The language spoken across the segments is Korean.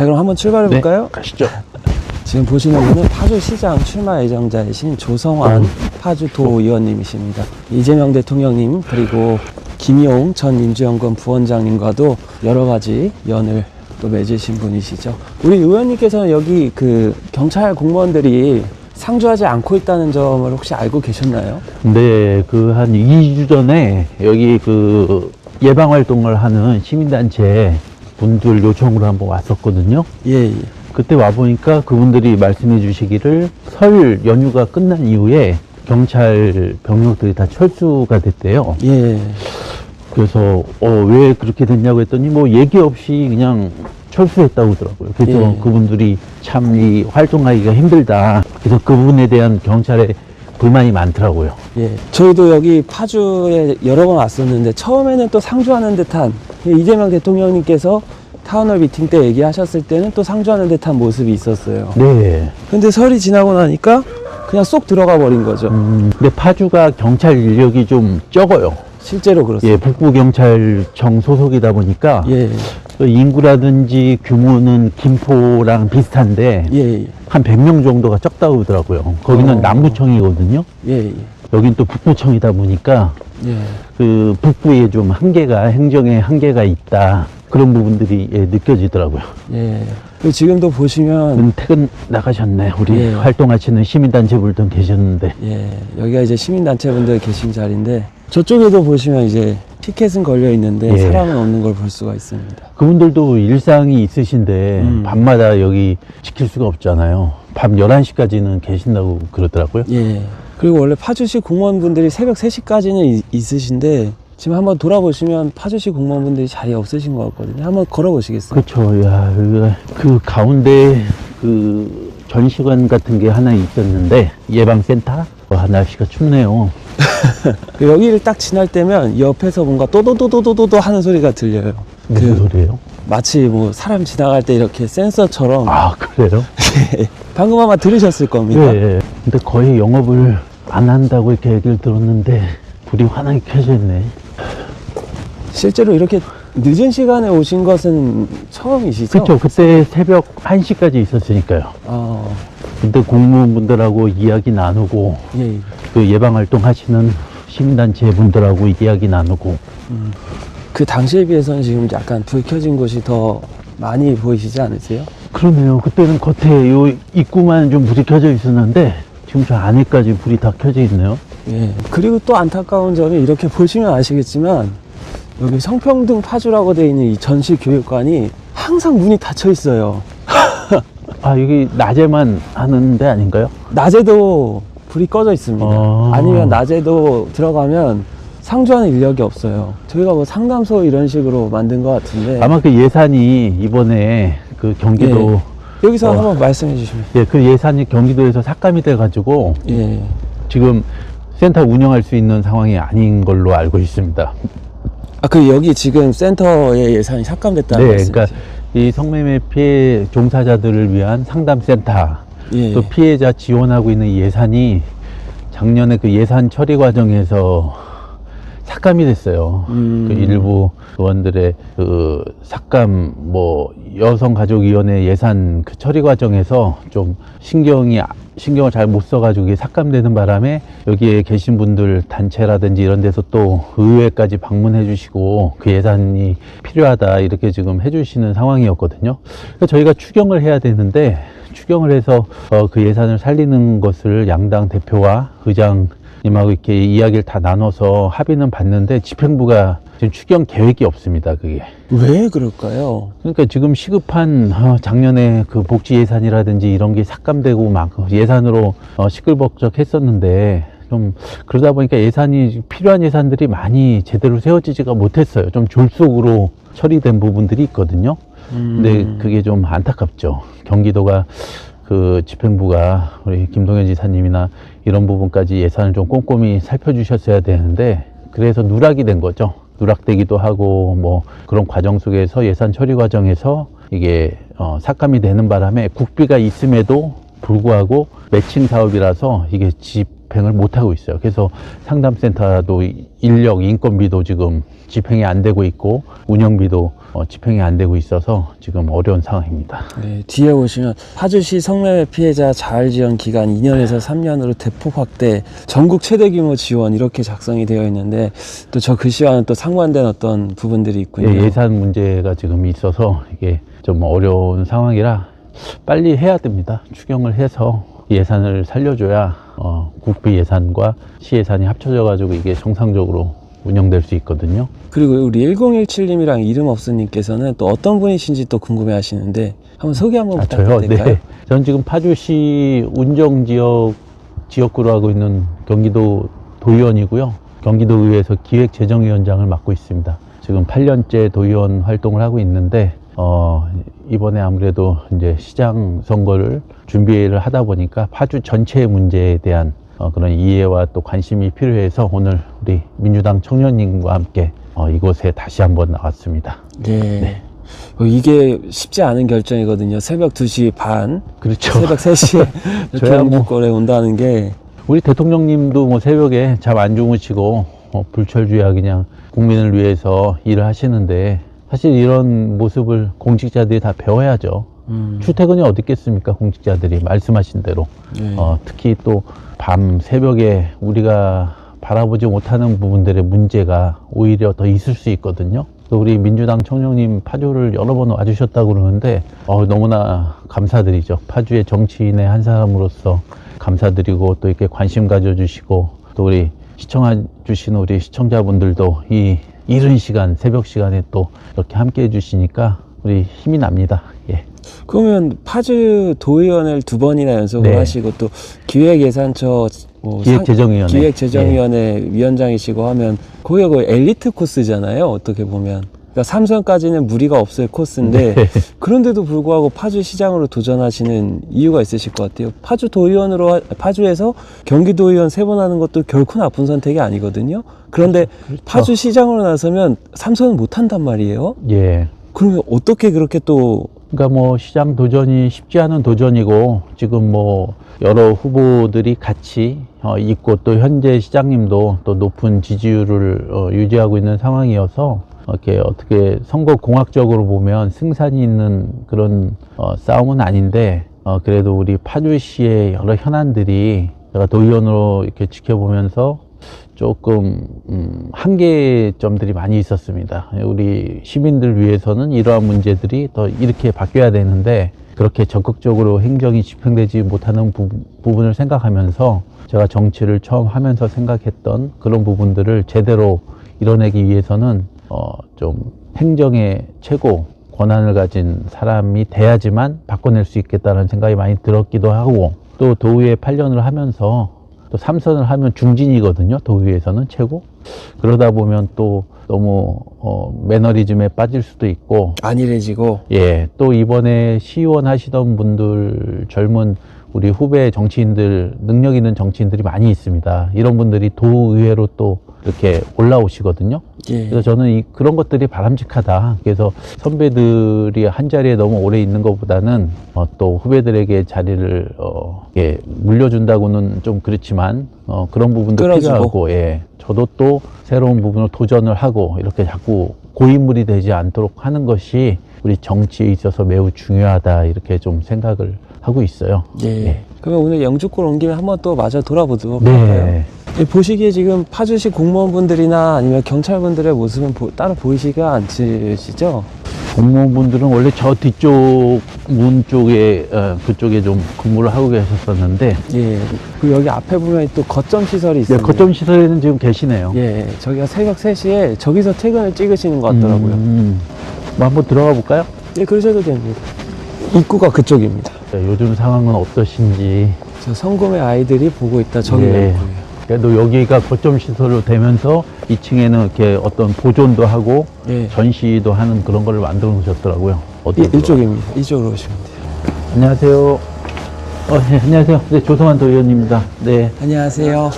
자, 그럼 한번 출발해 볼까요? 네, 가시죠. 지금 보시는 분은 파주시장 출마 예정자이신 조성환 파주도의원님이십니다. 이재명 대통령님 그리고 김용 전 민주연구원 부원장님과도 여러 가지 연을 또 맺으신 분이시죠. 우리 의원님께서는 여기 그 경찰 공무원들이 상주하지 않고 있다는 점을 혹시 알고 계셨나요? 네, 그 한 2주 전에 여기 그 예방활동을 하는 시민단체 분들 요청으로 한번 왔었거든요. 예, 예. 그때 와보니까 그분들이 말씀해 주시기를 설 연휴가 끝난 이후에 경찰 병력들이 다 철수가 됐대요. 예. 그래서 왜 그렇게 됐냐고 했더니 뭐 얘기 없이 그냥 철수했다고 하더라고요. 그래서 예. 그분들이 참 이 활동하기가 힘들다. 그래서 그분에 대한 경찰의 불만이 많더라고요. 예. 저희도 여기 파주에 여러 번 왔었는데 처음에는 또 상주하는 듯한 이재명 대통령님께서 타운홀 미팅 때 얘기하셨을 때는 또 상주하는 듯한 모습이 있었어요. 네. 근데 설이 지나고 나니까 그냥 쏙 들어가 버린 거죠. 근데 파주가 경찰 인력이 좀 적어요. 실제로 그렇습니다. 예, 북부경찰청 소속이다 보니까 예. 그 인구라든지 규모는 김포랑 비슷한데 예. 한 100명 정도가 적다고 하더라고요. 거기는 남부청이거든요. 예. 예. 여긴 또 북부청이다 보니까 예. 그 북부에 좀 한계가, 행정에 한계가 있다. 그런 부분들이 느껴지더라고요. 예. 그리고 지금도 보시면 퇴근 나가셨네. 우리 예. 활동하시는 시민단체 분들 계셨는데. 예. 여기가 이제 시민단체분들 계신 자리인데 저쪽에도 보시면 이제 피켓은 걸려 있는데 예. 사람은 없는 걸 볼 수가 있습니다. 그분들도 일상이 있으신데 밤마다 여기 지킬 수가 없잖아요. 밤 11시까지는 계신다고 그러더라고요. 예. 그리고 원래 파주시 공무원분들이 새벽 3시까지는 있으신데 지금 한번 돌아보시면 파주시 공무원분들이 자리에 없으신 것 같거든요. 한번 걸어보시겠어요? 그렇죠. 야, 여기가 그 가운데 그 전시관 같은 게 하나 있었는데 예방센터? 와, 날씨가 춥네요. 여기를 딱 지날 때면 옆에서 뭔가 또도도도도도 하는 소리가 들려요. 무슨 소리예요? 마치 뭐 사람 지나갈 때 이렇게 센서처럼. 아, 그래요? 방금 아마 들으셨을 겁니다. 예, 예. 근데 거의 영업을 안 한다고 이렇게 얘기를 들었는데 불이 환하게 켜져 있네. 실제로 이렇게 늦은 시간에 오신 것은 처음이시죠? 그렇죠. 그때 새벽 1시까지 있었으니까요. 그때 공무원분들하고 이야기 나누고 예. 그 예방활동 하시는 시민단체 분들하고 이야기 나누고. 그 당시에 비해서는 지금 약간 불 켜진 곳이 더 많이 보이시지 않으세요? 그러네요. 그때는 겉에 요 입구만 좀 불이 켜져 있었는데 지금 저 안에까지 불이 다 켜져 있네요. 예. 그리고 또 안타까운 점이 이렇게 보시면 아시겠지만 여기 성평등 파주라고 되어 있는 이 전시교육관이 항상 문이 닫혀 있어요. 아, 여기 낮에만 하는 데 아닌가요? 낮에도 불이 꺼져 있습니다. 아니면 낮에도 들어가면 상주하는 인력이 없어요. 저희가 뭐 상담소 이런 식으로 만든 것 같은데 아마 그 예산이 이번에 그 경기도 여기서 한번 말씀해 주시면. 예, 그 예산이 경기도에서 삭감이 돼 가지고 예. 지금 센터 운영할 수 있는 상황이 아닌 걸로 알고 있습니다. 아, 그 여기 지금 센터의 예산이 삭감됐다는 네, 말씀이세요? 그러니까 이 성매매 피해 종사자들을 위한 상담센터 예. 또 피해자 지원하고 있는 예산이 작년에 그 예산 처리 과정에서 삭감이 됐어요. 그 일부 의원들의 그 삭감 뭐 여성가족위원회 예산 그 처리 과정에서 좀 신경을 잘 못 써가지고 이게 삭감되는 바람에 여기에 계신 분들 단체라든지 이런 데서 또 의회까지 방문해 주시고 그 예산이 필요하다 이렇게 지금 해주시는 상황이었거든요. 그래서 저희가 추경을 해야 되는데 추경을 해서 그 예산을 살리는 것을 양당 대표와 의장님하고 이렇게 이야기를 다 나눠서 합의는 봤는데 집행부가 지금 추경 계획이 없습니다. 그게 왜 그럴까요? 그러니까 지금 시급한 작년에 그 복지 예산이라든지 이런 게 삭감되고 막 예산으로 시끌벅적했었는데 좀 그러다 보니까 예산이 필요한 예산들이 많이 제대로 세워지지가 못했어요. 좀 졸속으로 처리된 부분들이 있거든요. 근데 그게 좀 안타깝죠. 경기도가 그 집행부가 우리 김동연 지사님이나 이런 부분까지 예산을 좀 꼼꼼히 살펴주셨어야 되는데 그래서 누락이 된 거죠. 누락되기도 하고 뭐 그런 과정 속에서 예산 처리 과정에서 이게 삭감이 되는 바람에 국비가 있음에도 불구하고 매칭 사업이라서 이게 집행을 못하고 있어요. 그래서 상담센터도 인력, 인건비도 지금 집행이 안 되고 있고 운영비도 집행이 안 되고 있어서 지금 어려운 상황입니다. 네, 뒤에 보시면 파주시 성매매 피해자 자활 지원 기간 2년에서 3년으로 대폭 확대, 전국 최대 규모 지원 이렇게 작성이 되어 있는데 또 저 글씨와는 또 상반된 어떤 부분들이 있군요. 예산 문제가 지금 있어서 이게 좀 어려운 상황이라 빨리 해야 됩니다. 추경을 해서 예산을 살려줘야 국비 예산과 시 예산이 합쳐져 가지고 이게 정상적으로 운영될 수 있거든요. 그리고 우리 1017님이랑 이름 없으님께서는 또 어떤 분이신지 또 궁금해 하시는데 한번 소개 한번 저요? 부탁드릴까요? 네. 전 지금 파주시 운정지역 지역구로 하고 있는 경기도 도의원이고요. 경기도의회에서 기획재정위원장을 맡고 있습니다. 지금 8년째 도의원 활동을 하고 있는데 이번에 아무래도 이제 시장 선거를 준비를 하다 보니까 파주 전체의 문제에 대한 그런 이해와 또 관심이 필요해서 오늘 우리 민주당 청년님과 함께 이곳에 다시 한번 나왔습니다. 네. 이게 쉽지 않은 결정이거든요. 새벽 2시 반, 그렇죠. 새벽 3시에 이렇게 저야 뭐 영주권에 온다는 게 우리 대통령님도 뭐 새벽에 잠 안 주무시고 불철주야 그냥 국민을 위해서 일을 하시는데 사실 이런 모습을 공직자들이 다 배워야죠. 출퇴근이 어디 있겠습니까? 공직자들이 말씀하신 대로. 네. 특히 또 밤 새벽에 우리가 바라보지 못하는 부분들의 문제가 오히려 더 있을 수 있거든요. 또 우리 민주당 청년님 파주를 여러 번 와주셨다고 그러는데 너무나 감사드리죠. 파주의 정치인의 한 사람으로서 감사드리고 또 이렇게 관심 가져주시고 또 우리 시청해주신 우리 시청자분들도 이 이른 시간, 새벽 시간에 또 이렇게 함께 해주시니까 우리 힘이 납니다. 예. 그러면 파주 도의원을 2번이나 연속을 네. 하시고 또 기획예산처 기획재정위원회. 기획재정위원회 위원장이시고 하면 거기가 거의 엘리트 코스잖아요. 어떻게 보면. 그러니까 삼선까지는 무리가 없을 코스인데 네. 그런데도 불구하고 파주시장으로 도전하시는 이유가 있으실 것 같아요. 파주 도의원으로 파주에서 경기도의원 3번 하는 것도 결코 나쁜 선택이 아니거든요. 그런데 그렇죠. 파주시장으로 나서면 삼선은 못 한단 말이에요. 예. 그러면 어떻게 그렇게 또 그러니까 뭐 시장 도전이 쉽지 않은 도전이고 지금 뭐 여러 후보들이 같이 있고 또 현재 시장님도 또 높은 지지율을 유지하고 있는 상황이어서 이렇게 어떻게 선거 공학적으로 보면 승산이 있는 그런 싸움은 아닌데 그래도 우리 파주시의 여러 현안들이 제가 도의원으로 이렇게 지켜보면서 조금 한계점들이 많이 있었습니다. 우리 시민들 위해서는 이러한 문제들이 더 이렇게 바뀌어야 되는데 그렇게 적극적으로 행정이 집행되지 못하는 부분을 생각하면서 제가 정치를 처음 하면서 생각했던 그런 부분들을 제대로 이뤄내기 위해서는 좀 행정의 최고 권한을 가진 사람이 돼야지만 바꿔낼 수 있겠다는 생각이 많이 들었기도 하고 또 도의회 8년을 하면서 또 3선을 하면 중진이거든요. 도의회에서는 최고. 그러다 보면 또 너무 매너리즘에 빠질 수도 있고 안일해지고 예, 또 이번에 시의원 하시던 분들 젊은 우리 후배 정치인들 능력 있는 정치인들이 많이 있습니다. 이런 분들이 도의회로 또 이렇게 올라오시거든요. 예. 그래서 저는 그런 것들이 바람직하다. 그래서 선배들이 한 자리에 너무 오래 있는 것보다는 또 후배들에게 자리를 예, 물려준다고는 좀 그렇지만 그런 부분도 끌어주고. 필요하고 예, 저도 또 새로운 부분을 도전을 하고 이렇게 자꾸 고인물이 되지 않도록 하는 것이 우리 정치에 있어서 매우 중요하다 이렇게 좀 생각을 하고 있어요. 예. 예. 그러면 오늘 영주권 온 김에 한번 또 마저 돌아보도록 할까요? 네. 예, 보시기에 지금 파주시 공무원분들이나 아니면 경찰분들의 모습은 따로 보이시가 않으시죠? 공무원분들은 원래 저 뒤쪽 문 쪽에 그쪽에 좀 근무를 하고 계셨었는데 예. 그리고 여기 앞에 보면 또 거점 시설이 네, 있어요. 거점 시설에는 지금 계시네요. 예. 저기가 새벽 3시에 저기서 퇴근을 찍으시는 것 같더라고요. 뭐 한번 들어가 볼까요? 예, 그러셔도 됩니다. 입구가 그쪽입니다. 네, 요즘 상황은 어떠신지. 저 성금의 아이들이 보고 있다. 저기가 예. 입구예요. 그래도 여기가 거점 시설로 되면서 2층에는 이렇게 어떤 보존도 하고 예. 전시도 하는 그런 거를 만들어 놓으셨더라고요. 예, 이쪽입니다. 이쪽으로 오시면 돼요. 안녕하세요. 네, 안녕하세요. 네, 조성환 도의원입니다. 네. 안녕하세요.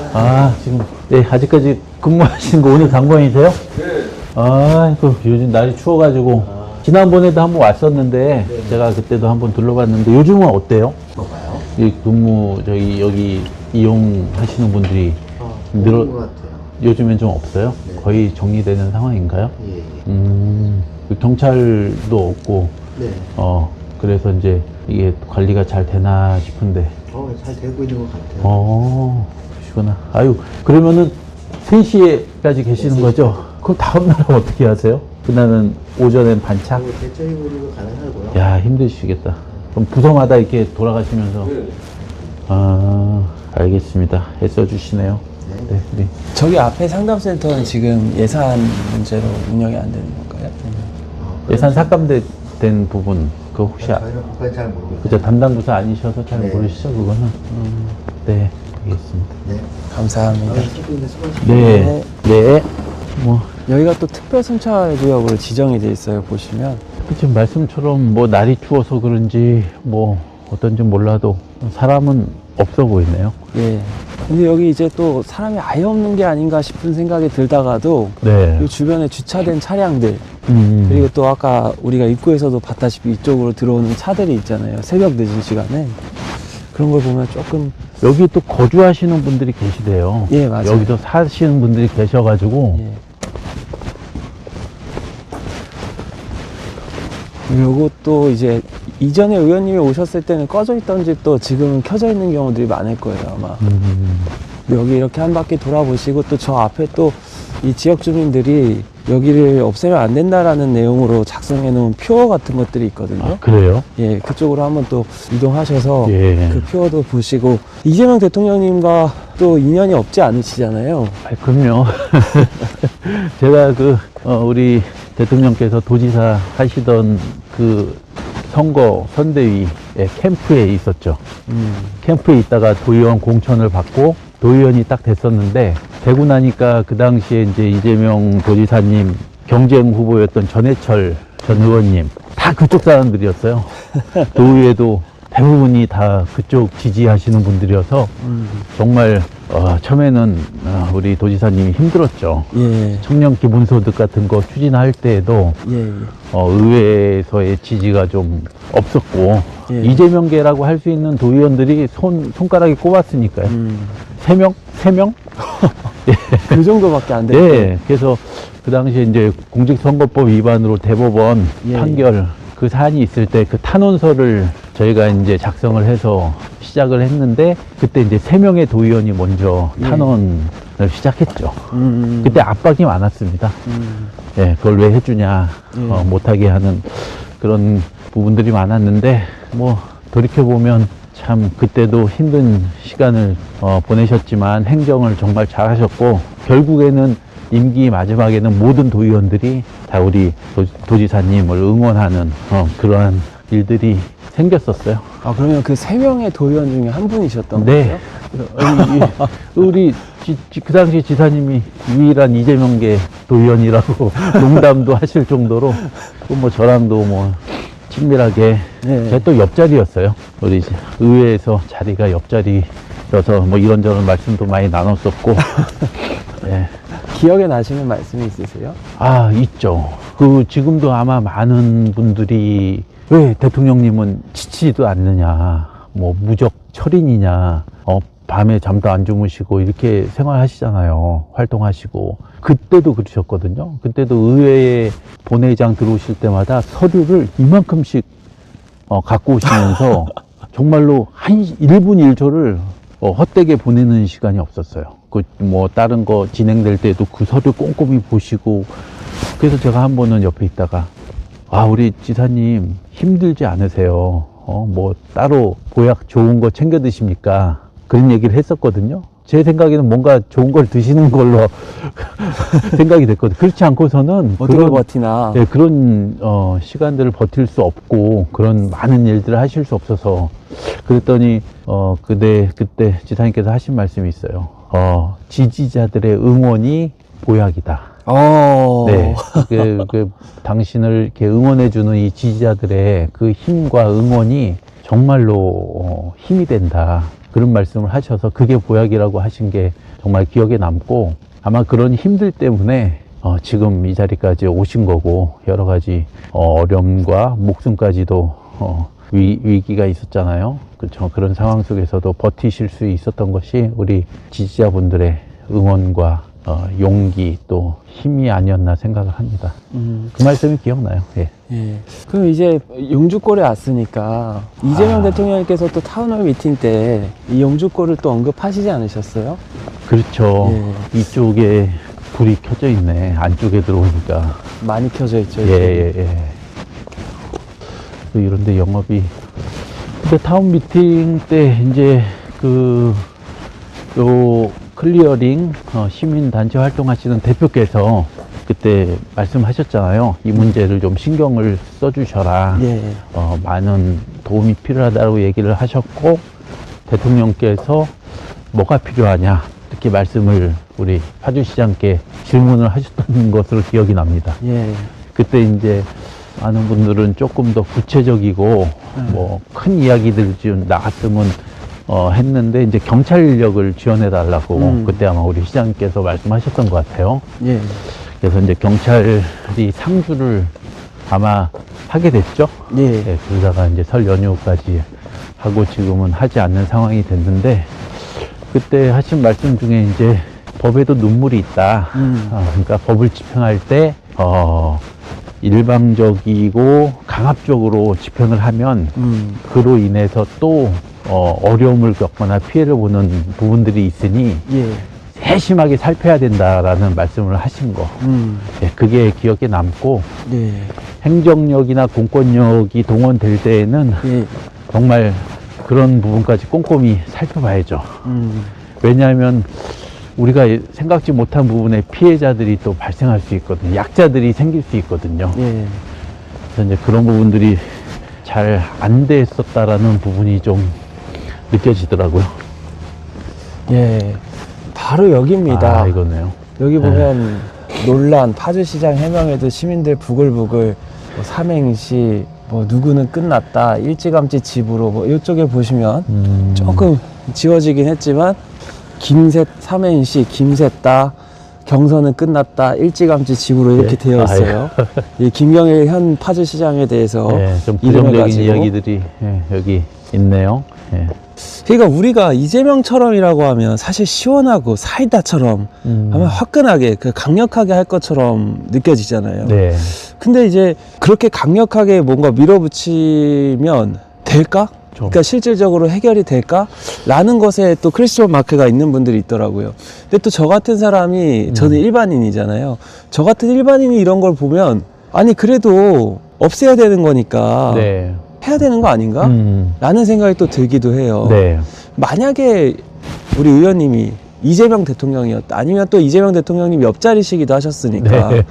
지금, 네, 아직까지 근무하신 거 오늘 당번이세요? 네. 요즘 날이 추워가지고. 지난번에도 한번 왔었는데, 제가 그때도 한번 둘러봤는데, 요즘은 어때요? 이 근무 저기 여기 이용하시는 분들이 늘어 것 같아요. 요즘엔 좀 없어요? 네. 거의 정리되는 상황인가요? 예. 그 경찰도 없고 네. 그래서 이제 이게 관리가 잘 되나 싶은데 잘 되고 있는 것 같아요. 그러시구나. 아유, 그러면은 3시에까지 계시는 거죠? 그럼 다음날은 어떻게 하세요? 그날은 오전엔 반차? 대처해보기도 가능하고요. 야, 힘드시겠다. 그럼 부서마다 이렇게 돌아가시면서. 알겠습니다. 애써주시네요. 네, 우리. 저기 앞에 상담센터는 지금 예산 문제로 운영이 안 되는 건가요? 예산 삭감된 부분, 그거 혹시, 저희는 그건 잘 모르겠어요. 그죠? 담당 부서 아니셔서 잘 네. 모르시죠, 그거는? 네, 알겠습니다. 네. 감사합니다. 조금 수고하십시오. 네, 네. 뭐, 여기가 또 특별순찰구역으로 지정이 돼 있어요. 보시면 지금 말씀처럼 뭐 날이 추워서 그런지 뭐 어떤지 몰라도 사람은 없어 보이네요. 예. 근데 여기 이제 또 사람이 아예 없는 게 아닌가 싶은 생각이 들다가도 네. 이 주변에 주차된 차량들 음. 그리고 또 아까 우리가 입구에서도 봤다시피 이쪽으로 들어오는 차들이 있잖아요. 새벽 늦은 시간에 그런 걸 보면 조금 여기 또 거주하시는 분들이 계시대요. 예, 맞아요. 여기서 사시는 분들이 계셔가지고 예. 요것도 이제 이전에 의원님이 오셨을 때는 꺼져 있던 집도 지금은 켜져 있는 경우들이 많을 거예요, 아마. 여기 이렇게 한 바퀴 돌아보시고 또 저 앞에 또 이 지역 주민들이 여기를 없애면 안 된다라는 내용으로 작성해 놓은 표어 같은 것들이 있거든요. 아, 그래요? 예, 그쪽으로 한번 또 이동하셔서 예. 그 표어도 보시고 이재명 대통령님과 또 인연이 없지 않으시잖아요. 그럼요. 제가 우리 대통령께서 도지사 하시던 그 선거 선대위 캠프에 있었죠. 캠프에 있다가 도의원 공천을 받고 도의원이 딱 됐었는데 되고 나니까 그 당시에 이제 이재명 도지사님 경쟁 후보였던 전해철 전 의원님 다 그쪽 사람들이었어요. 도의회도 대부분이 다 그쪽 지지하시는 분들이어서 정말 처음에는 우리 도지사님이 힘들었죠. 예, 청년 기본소득 같은 거 추진할 때에도 예, 예. 의회에서의 지지가 좀 없었고 예. 이재명계라고 할 수 있는 도의원들이 손가락에 꼽았으니까요. 3명? 3명? 그 정도밖에 안 됐고. 네. 그래서 그 당시에 이제 공직선거법 위반으로 대법원 예. 판결 그 사안이 있을 때 그 탄원서를 저희가 이제 작성을 해서 시작을 했는데 그때 이제 3명의 도의원이 먼저 예. 탄원을 시작했죠. 음, 그때 압박이 많았습니다. 예, 그걸 왜 해주냐, 못하게 하는 그런 부분들이 많았는데, 뭐, 돌이켜보면 참 그때도 힘든 시간을 보내셨지만 행정을 정말 잘 하셨고, 결국에는 임기 마지막에는 모든 도의원들이 다 우리 도지사님을 응원하는 그러한 일들이 생겼었어요. 아, 그러면 그 3명의 도의원 중에 한 분이셨던 네. 거예요? 우리 그 당시 지사님이 유일한 이재명계 도의원이라고 농담도 하실 정도로 또 뭐 저랑도 뭐 친밀하게 네. 제가 또 옆자리였어요. 우리 의회에서 자리가 옆자리여서 뭐 이런저런 말씀도 많이 나눴었고 예. 기억에 나시는 말씀이 있으세요? 아, 있죠. 지금도 아마 많은 분들이 왜 대통령님은 지치지도 않느냐, 뭐 무적 철인이냐, 밤에 잠도 안 주무시고 이렇게 생활하시잖아요. 활동하시고. 그때도 그러셨거든요. 그때도 의회에 본회의장 들어오실 때마다 서류를 이만큼씩 갖고 오시면서 정말로 1분 1초를 헛되게 보내는 시간이 없었어요. 뭐 다른 거 진행될 때도 그 서류 꼼꼼히 보시고. 그래서 제가 한 번은 옆에 있다가 우리 지사님 힘들지 않으세요? 뭐 따로 보약 좋은 거 챙겨 드십니까? 그런 얘기를 했었거든요. 제 생각에는 뭔가 좋은 걸 드시는 걸로 생각이 됐거든요. 그렇지 않고서는 어떻게 버티나. 네, 그런 시간들을 버틸 수 없고 그런 많은 일들을 하실 수 없어서 그랬더니 그때 지사님께서 하신 말씀이 있어요. 지지자들의 응원이 보약이다. 네, 당신을 이렇게 응원해주는 이 지지자들의 그 힘과 응원이 정말로 힘이 된다. 그런 말씀을 하셔서 그게 보약이라고 하신 게 정말 기억에 남고 아마 그런 힘들 때문에 지금 이 자리까지 오신 거고 여러 가지 어려움과 목숨까지도 위기가 있었잖아요. 그렇죠. 그런 상황 속에서도 버티실 수 있었던 것이 우리 지지자분들의 응원과 용기 또 힘이 아니었나 생각을 합니다. 그 말씀이 기억나요. 예. 예. 그럼 이제 용주골에 왔으니까 이재명 대통령께서 또 타운홀 미팅 때 이 용주골을 또 언급하시지 않으셨어요? 그렇죠. 예. 이쪽에 불이 켜져 있네. 안쪽에 들어오니까. 많이 켜져 있죠. 예. 또 이런데 영업이. 근데 타운 미팅 때 이제 요 클리어링 시민단체 활동하시는 대표께서 그때 말씀하셨잖아요. 이 문제를 좀 신경을 써주셔라. 예. 많은 도움이 필요하다고 얘기를 하셨고, 대통령께서 뭐가 필요하냐 이렇게 말씀을 우리 파주시장께 질문을 하셨던 것으로 기억이 납니다. 예. 그때 이제 많은 분들은 조금 더 구체적이고 뭐 큰 이야기들 좀 나갔으면 했는데 이제 경찰 인력을 지원해 달라고 그때 아마 우리 시장님께서 말씀하셨던 것 같아요. 예. 그래서 이제 경찰이 상주를 아마 하게 됐죠. 예. 네, 그러다가 이제 설 연휴까지 하고 지금은 하지 않는 상황이 됐는데, 그때 하신 말씀 중에 이제 법에도 눈물이 있다. 그러니까 법을 집행할 때 일방적이고 강압적으로 집행을 하면 그로 인해서 또 어려움을 겪거나 피해를 보는 부분들이 있으니 예. 세심하게 살펴야 된다라는 말씀을 하신 거. 예, 그게 기억에 남고, 예. 행정력이나 공권력이 동원될 때에는 예. 정말 그런 부분까지 꼼꼼히 살펴봐야죠. 왜냐하면 우리가 생각지 못한 부분에 피해자들이 또 발생할 수 있거든요. 약자들이 생길 수 있거든요. 예. 그래서 이제 그런 부분들이 잘 안 됐었다라는 부분이 좀 느껴지더라고요. 예. 바로 여기입니다. 아, 이거네요. 여기 보면 논란, 파주시장 해명에도 시민들 부글부글, 뭐 삼행시, 뭐 누구는 끝났다, 일찌감치 집으로, 뭐 이쪽에 보시면 조금 지워지긴 했지만 삼행시, 김새다, 경선은 끝났다, 일찌감치 집으로 이렇게 예. 되어 있어요. 이 김경일 현 파주시장에 대해서 예, 좀 이름을 부정적인 가지고. 이야기들이 여기 있네요. 예. 그러니까 우리가 이재명처럼이라고 하면 사실 시원하고 사이다처럼 아마 화끈하게 강력하게 할 것처럼 느껴지잖아요. 네. 근데 이제 그렇게 강력하게 뭔가 밀어붙이면 될까? 그러니까 실질적으로 해결이 될까? 라는 것에 또 크리스천 마크가 있는 분들이 있더라고요. 근데 또 저 같은 사람이, 저는 일반인이잖아요. 저 같은 일반인이 이런 걸 보면, 아니, 그래도 없애야 되는 거니까 네. 해야 되는 거 아닌가? 라는 생각이 또 들기도 해요. 네. 만약에 우리 의원님이 이재명 대통령이었다, 아니면 또 이재명 대통령님 옆자리시기도 하셨으니까, 네.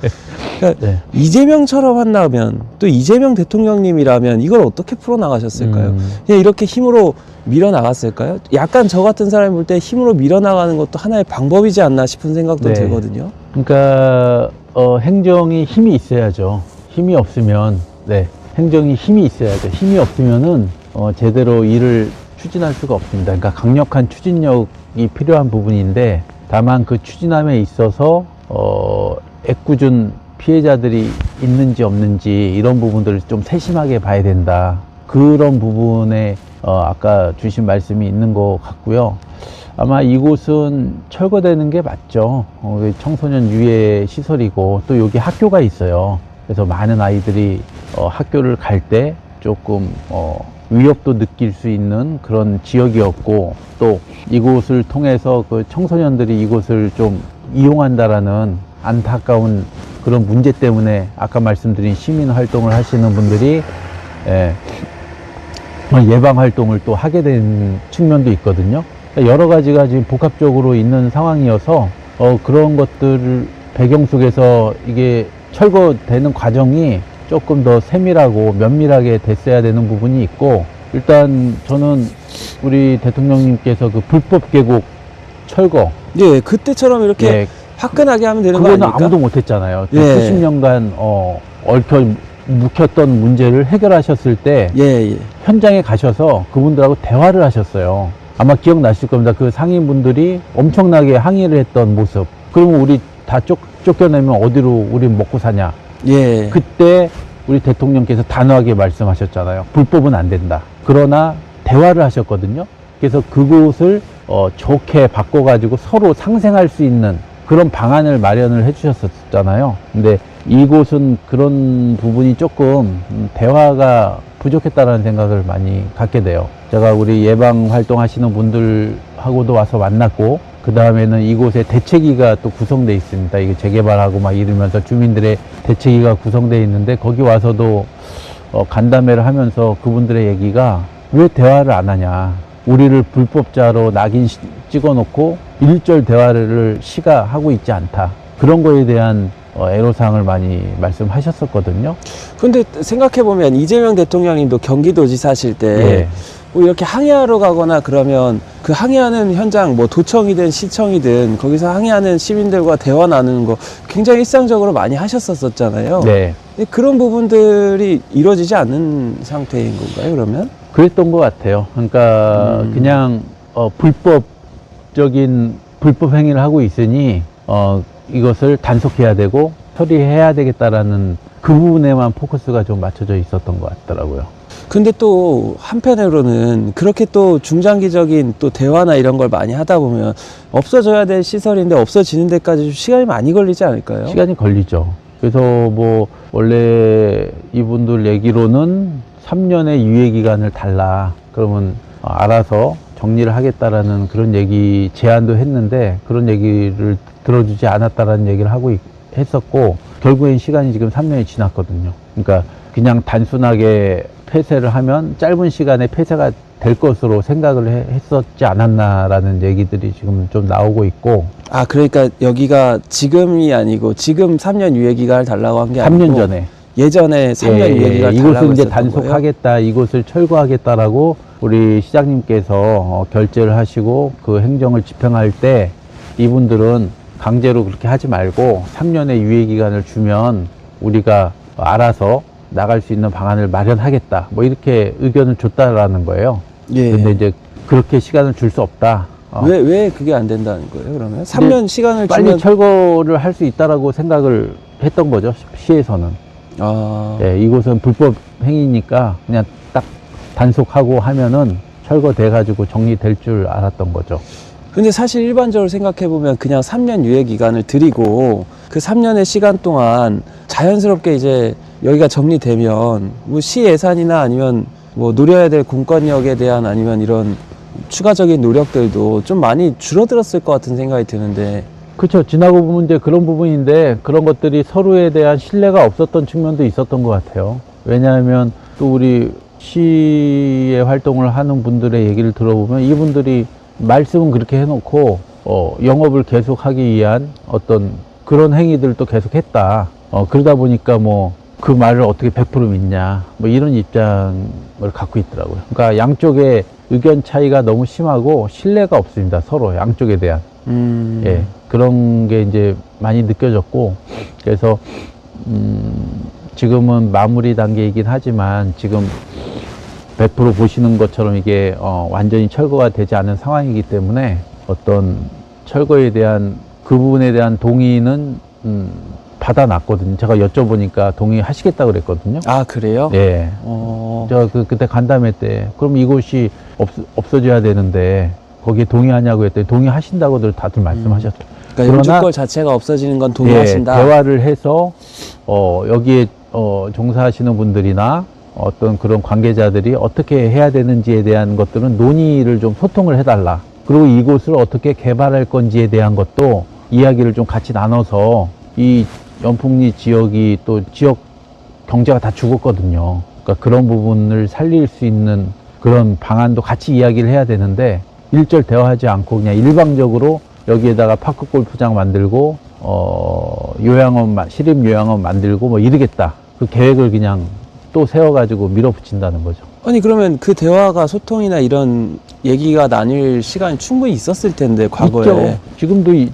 그러니까 네. 이재명처럼 한다면, 또 이재명 대통령님이라면 이걸 어떻게 풀어나가셨을까요? 그냥 이렇게 힘으로 밀어나갔을까요? 약간 저 같은 사람이 볼 때 힘으로 밀어나가는 것도 하나의 방법이지 않나 싶은 생각도 네. 들거든요. 그러니까 행정이 힘이 있어야죠. 힘이 없으면, 네, 행정이 힘이 있어야죠. 힘이 없으면은 제대로 일을 추진할 수가 없습니다. 그러니까 강력한 추진력이 필요한 부분인데, 다만 그 추진함에 있어서 애꿎은 피해자들이 있는지 없는지 이런 부분들을 좀 세심하게 봐야 된다. 그런 부분에 아까 주신 말씀이 있는 것 같고요. 아마 이곳은 철거되는 게 맞죠. 청소년 유해 시설이고 또 여기 학교가 있어요. 그래서 많은 아이들이 학교를 갈 때 조금 위협도 느낄 수 있는 그런 지역이었고, 또 이곳을 통해서 그 청소년들이 이곳을 좀 이용한다라는 안타까운 그런 문제 때문에 아까 말씀드린 시민 활동을 하시는 분들이 예방 활동을 또 하게 된 측면도 있거든요. 여러 가지가 지금 복합적으로 있는 상황이어서 그런 것들 배경 속에서 이게 철거되는 과정이 조금 더 세밀하고 면밀하게 됐어야 되는 부분이 있고, 일단 저는 우리 대통령님께서 그 불법 계곡 철거, 예, 그때처럼 이렇게 예, 화끈하게 하면 되는 거 그거는 아닙니까? 아무도 못했잖아요. 예. 수십 년간 얽혀 묵혔던 문제를 해결하셨을 때 예. 현장에 가셔서 그분들하고 대화를 하셨어요. 아마 기억나실 겁니다. 그 상인분들이 엄청나게 항의를 했던 모습. 그러면 우리 다 쫓겨내면 어디로 우리 먹고 사냐. 예. 그때 우리 대통령께서 단호하게 말씀하셨잖아요. 불법은 안 된다. 그러나 대화를 하셨거든요. 그래서 그곳을 좋게 바꿔가지고 서로 상생할 수 있는 그런 방안을 마련을 해주셨었잖아요. 근데 이곳은 그런 부분이 조금 대화가 부족했다라는 생각을 많이 갖게 돼요. 제가 우리 예방 활동하시는 분들하고도 와서 만났고, 그 다음에는 이곳에 대책위가 또 구성되어 있습니다. 이게 재개발하고 막 이러면서 주민들의 대책위가 구성되어 있는데, 거기 와서도 간담회를 하면서 그분들의 얘기가 왜 대화를 안 하냐. 우리를 불법자로 낙인 찍어놓고 일절 대화를 시가 하고 있지 않다. 그런 거에 대한 애로사항을 많이 말씀하셨었거든요. 근데 생각해보면 이재명 대통령님도 경기도지사실 때 예. 뭐 이렇게 항의하러 가거나 그러면 그 항의하는 현장 뭐 도청이든 시청이든 거기서 항의하는 시민들과 대화 나누는 거 굉장히 일상적으로 많이 하셨었잖아요. 네. 근데 그런 부분들이 이루어지지 않는 상태인 건가요, 그러면? 그랬던 것 같아요. 그러니까 그냥 불법적인 불법 행위를 하고 있으니 이것을 단속해야 되고 처리해야 되겠다라는 그 부분에만 포커스가 좀 맞춰져 있었던 것 같더라고요. 근데 또 한편으로는 그렇게 또 중장기적인 또 대화나 이런 걸 많이 하다 보면 없어져야 될 시설인데 없어지는 데까지 좀 시간이 많이 걸리지 않을까요? 시간이 걸리죠. 그래서 뭐 원래 이분들 얘기로는 3년의 유예기간을 달라. 그러면 알아서 정리를 하겠다라는 그런 얘기 제안도 했는데, 그런 얘기를 들어주지 않았다라는 얘기를 하고 했었고, 결국엔 시간이 지금 3년이 지났거든요. 그러니까 그냥 단순하게 폐쇄를 하면 짧은 시간에 폐쇄가 될 것으로 생각을 했었지 않았나라는 얘기들이 지금 좀 나오고 있고. 아, 그러니까 여기가 지금이 아니고 지금 3년 유예기간을 달라고 한 게 아니고 3년 전에. 예전에 3년 유예기간을 달라고 이곳을 이제 했었던 단속하겠다, 거예요? 이곳을 철거하겠다라고 우리 시장님께서 결재를 하시고 그 행정을 집행할 때 이분들은 강제로 그렇게 하지 말고 3년의 유예기간을 주면 우리가 알아서 나갈 수 있는 방안을 마련하겠다, 뭐 이렇게 의견을 줬다라는 거예요. 예. 근데 이제 그렇게 시간을 줄 수 없다. 왜 그게 안 된다는 거예요, 그러면? 3년 시간을 빨리 주면. 철거를 할 수 있다라고 생각을 했던 거죠, 시에서는. 아. 예, 이곳은 불법 행위니까 그냥 딱 단속하고 하면은 철거돼 가지고 정리될 줄 알았던 거죠. 근데 사실 일반적으로 생각해보면 그냥 3년 유예 기간을 드리고 그 3년의 시간 동안 자연스럽게 이제 여기가 정리되면 뭐 시 예산이나 아니면 뭐 노려야 될 공권력에 대한 아니면 이런 추가적인 노력들도 좀 많이 줄어들었을 것 같은 생각이 드는데. 그렇죠. 지나고 보면 이제 그런 부분인데, 그런 것들이 서로에 대한 신뢰가 없었던 측면도 있었던 것 같아요. 왜냐하면 또 우리 시의 활동을 하는 분들의 얘기를 들어보면 이분들이 말씀은 그렇게 해놓고 영업을 계속하기 위한 어떤 그런 행위들도 계속 했다. 그러다 보니까 뭐 그 말을 어떻게 100% 믿냐, 뭐 이런 입장을 갖고 있더라고요. 그러니까 양쪽의 의견 차이가 너무 심하고 신뢰가 없습니다, 서로 양쪽에 대한. 예, 그런 게 이제 많이 느껴졌고, 그래서 지금은 마무리 단계이긴 하지만 지금 100% 보시는 것처럼 이게 완전히 철거가 되지 않은 상황이기 때문에 어떤 철거에 대한 그 부분에 대한 동의는 받아놨거든요. 제가 여쭤보니까 동의하시겠다고 그랬거든요. 아, 그래요? 네. 제가 그때 간담회 때 그럼 이곳이 없어져야 되는데 거기에 동의하냐고 했더니 동의하신다고들 다들 말씀하셨죠. 그러니까 용주걸 자체가 없어지는 건 동의하신다. 예, 대화를 해서 여기에 종사하시는 분들이나 어떤 그런 관계자들이 어떻게 해야 되는지에 대한 것들은 논의를 좀 소통을 해달라. 그리고 이곳을 어떻게 개발할 건지에 대한 것도 이야기를 좀 같이 나눠서, 이 연풍리 지역이 또 지역 경제가 다 죽었거든요. 그러니까 그런 부분을 살릴 수 있는 그런 방안도 같이 이야기를 해야 되는데, 일절 대화하지 않고 그냥 일방적으로 여기에다가 파크 골프장 만들고 요양원, 시립 요양원 만들고 뭐 이러겠다, 그 계획을 그냥 또 세워가지고 밀어붙인다는 거죠. 아니, 그러면 그 대화가 소통이나 이런 얘기가 나뉠 시간이 충분히 있었을 텐데, 과거에. 있죠.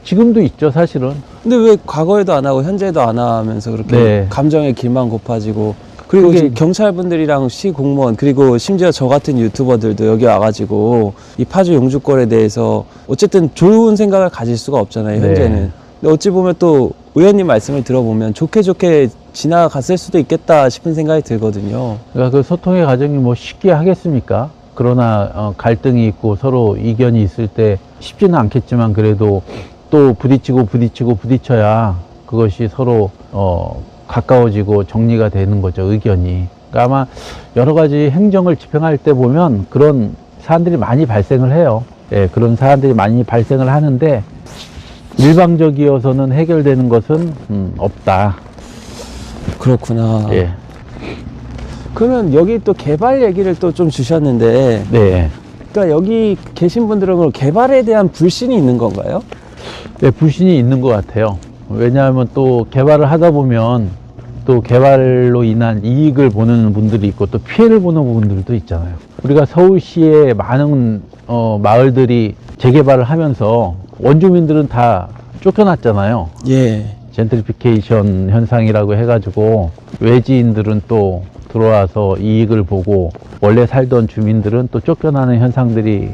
지금도 있죠, 사실은. 근데 왜 과거에도 안 하고 현재도 안 하면서 그렇게 네. 감정의 길만 고파지고, 그리고 그게- 경찰분들이랑 시 공무원, 그리고 심지어 저 같은 유튜버들도 여기 와가지고 이 파주 용주권에 대해서 어쨌든 좋은 생각을 가질 수가 없잖아요, 네. 현재는. 근데 어찌 보면 또 의원님 말씀을 들어보면 좋게 지나갔을 수도 있겠다 싶은 생각이 들거든요. 그러니까 그 소통의 과정이 뭐 쉽게 하겠습니까? 그러나 갈등이 있고 서로 이견이 있을 때 쉽지는 않겠지만 그래도 또 부딪혀야 그것이 서로 가까워지고 정리가 되는 거죠, 의견이. 그러니까 아마 여러 가지 행정을 집행할 때 보면 그런 사안들이 많이 발생을 해요. 예, 그런 사안들이 많이 발생을 하는데 일방적이어서는 해결되는 것은 없다. 그렇구나. 예. 그러면 여기 또 개발 얘기를 또 좀 주셨는데, 네. 그러니까 여기 계신 분들은 그럼 개발에 대한 불신이 있는 건가요? 네, 불신이 있는 것 같아요. 왜냐하면 또 개발을 하다 보면 또 개발로 인한 이익을 보는 분들이 있고 또 피해를 보는 분들도 있잖아요. 우리가 서울시의 많은 마을들이 재개발을 하면서 원주민들은 다 쫓겨났잖아요. 예. 젠트리피케이션 현상이라고 해가지고 외지인들은 또 들어와서 이익을 보고 원래 살던 주민들은 또 쫓겨나는 현상들이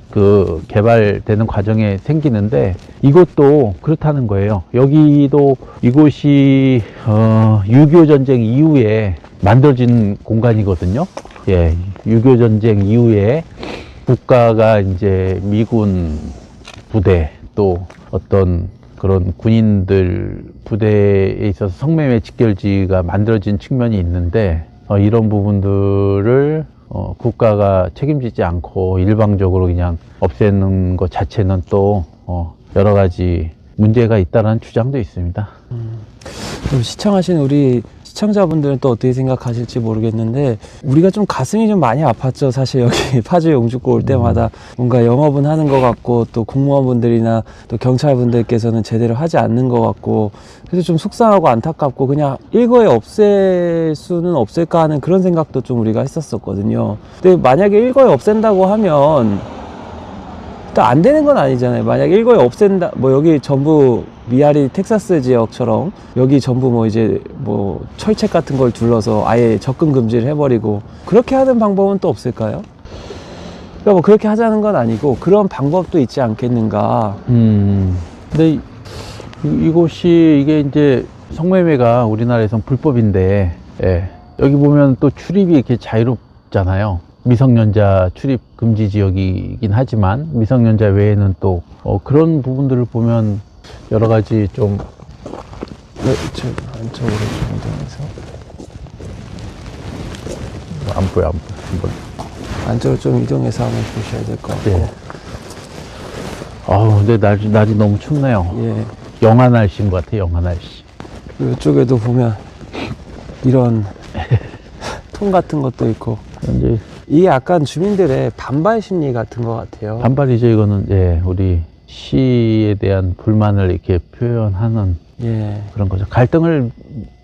그 개발되는 과정에 생기는데 이것도 그렇다는 거예요. 여기도 이곳이 6.25 전쟁 이후에 만들어진 공간이거든요. 예, 6.25 전쟁 이후에 국가가 이제 미군 부대 또 어떤 그런 군인들 부대에 있어서 성매매 직결지가 만들어진 측면이 있는데 이런 부분들을 국가가 책임지지 않고 일방적으로 그냥 없애는 것 자체는 또 여러 가지 문제가 있다는 주장도 있습니다. 그럼 시청하신 우리 시청자분들은 또 어떻게 생각하실지 모르겠는데 우리가 좀 가슴이 좀 많이 아팠죠. 사실 여기 파주 영주권 올 때마다 뭔가 영업은 하는 것 같고 또 공무원분들이나 또 경찰분들께서는 제대로 하지 않는 것 같고 그래서 좀 속상하고 안타깝고 그냥 일거에 없앨 수는 없을까 하는 그런 생각도 좀 우리가 했었거든요. 근데 만약에 일거에 없앤다고 하면 또 안 되는 건 아니잖아요. 만약 일거에 없앤다, 뭐 여기 전부 미아리 텍사스 지역처럼 여기 전부 뭐 이제 뭐 철책 같은 걸 둘러서 아예 접근 금지를 해버리고 그렇게 하는 방법은 또 없을까요? 그러니까 뭐 그렇게 하자는 건 아니고 그런 방법도 있지 않겠는가. 근데 이곳이 이게 이제 성매매가 우리나라에선 불법인데 예, 여기 보면 또 출입이 이렇게 자유롭잖아요. 미성년자 출입 금지 지역이긴 하지만 미성년자 외에는 또 그런 부분들을 보면 여러 가지 좀 안쪽으로 좀 이동해서 안 보여. 안쪽으로 좀 이동해서 한번 보셔야 될 것 같고. 예. 아우, 근데 날이 너무 춥네요. 예. 영하 날씨인 것 같아, 영하 날씨. 그리고 이쪽에도 보면 이런 통 같은 것도 있고. 이제 이게 약간 주민들의 반발 심리 같은 것 같아요. 반발이죠, 이거는. 예, 우리 시에 대한 불만을 이렇게 표현하는 예. 그런 거죠. 갈등을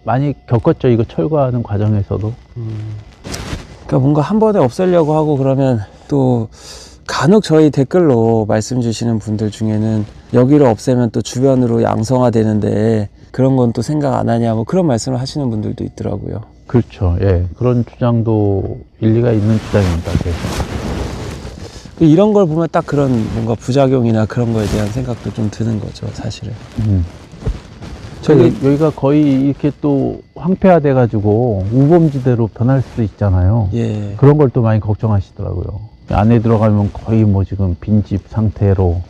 많이 겪었죠, 이거 철거하는 과정에서도. 그러니까 뭔가 한 번에 없애려고 하고 그러면 또 간혹 저희 댓글로 말씀 주시는 분들 중에는 여기를 없애면 또 주변으로 양성화 되는데 그런 건 또 생각 안 하냐 뭐 그런 말씀을 하시는 분들도 있더라고요. 그렇죠. 예, 그런 주장도 일리가 있는 주장입니다. 그래서. 이런 걸 보면 딱 그런 뭔가 부작용이나 그런 거에 대한 생각도 좀 드는 거죠, 사실은. 여기가 거의 이렇게 또 황폐화돼 가지고 우범지대로 변할 수도 있잖아요. 예. 그런 걸 또 많이 걱정하시더라고요. 안에 들어가면 거의 뭐 지금 빈집 상태로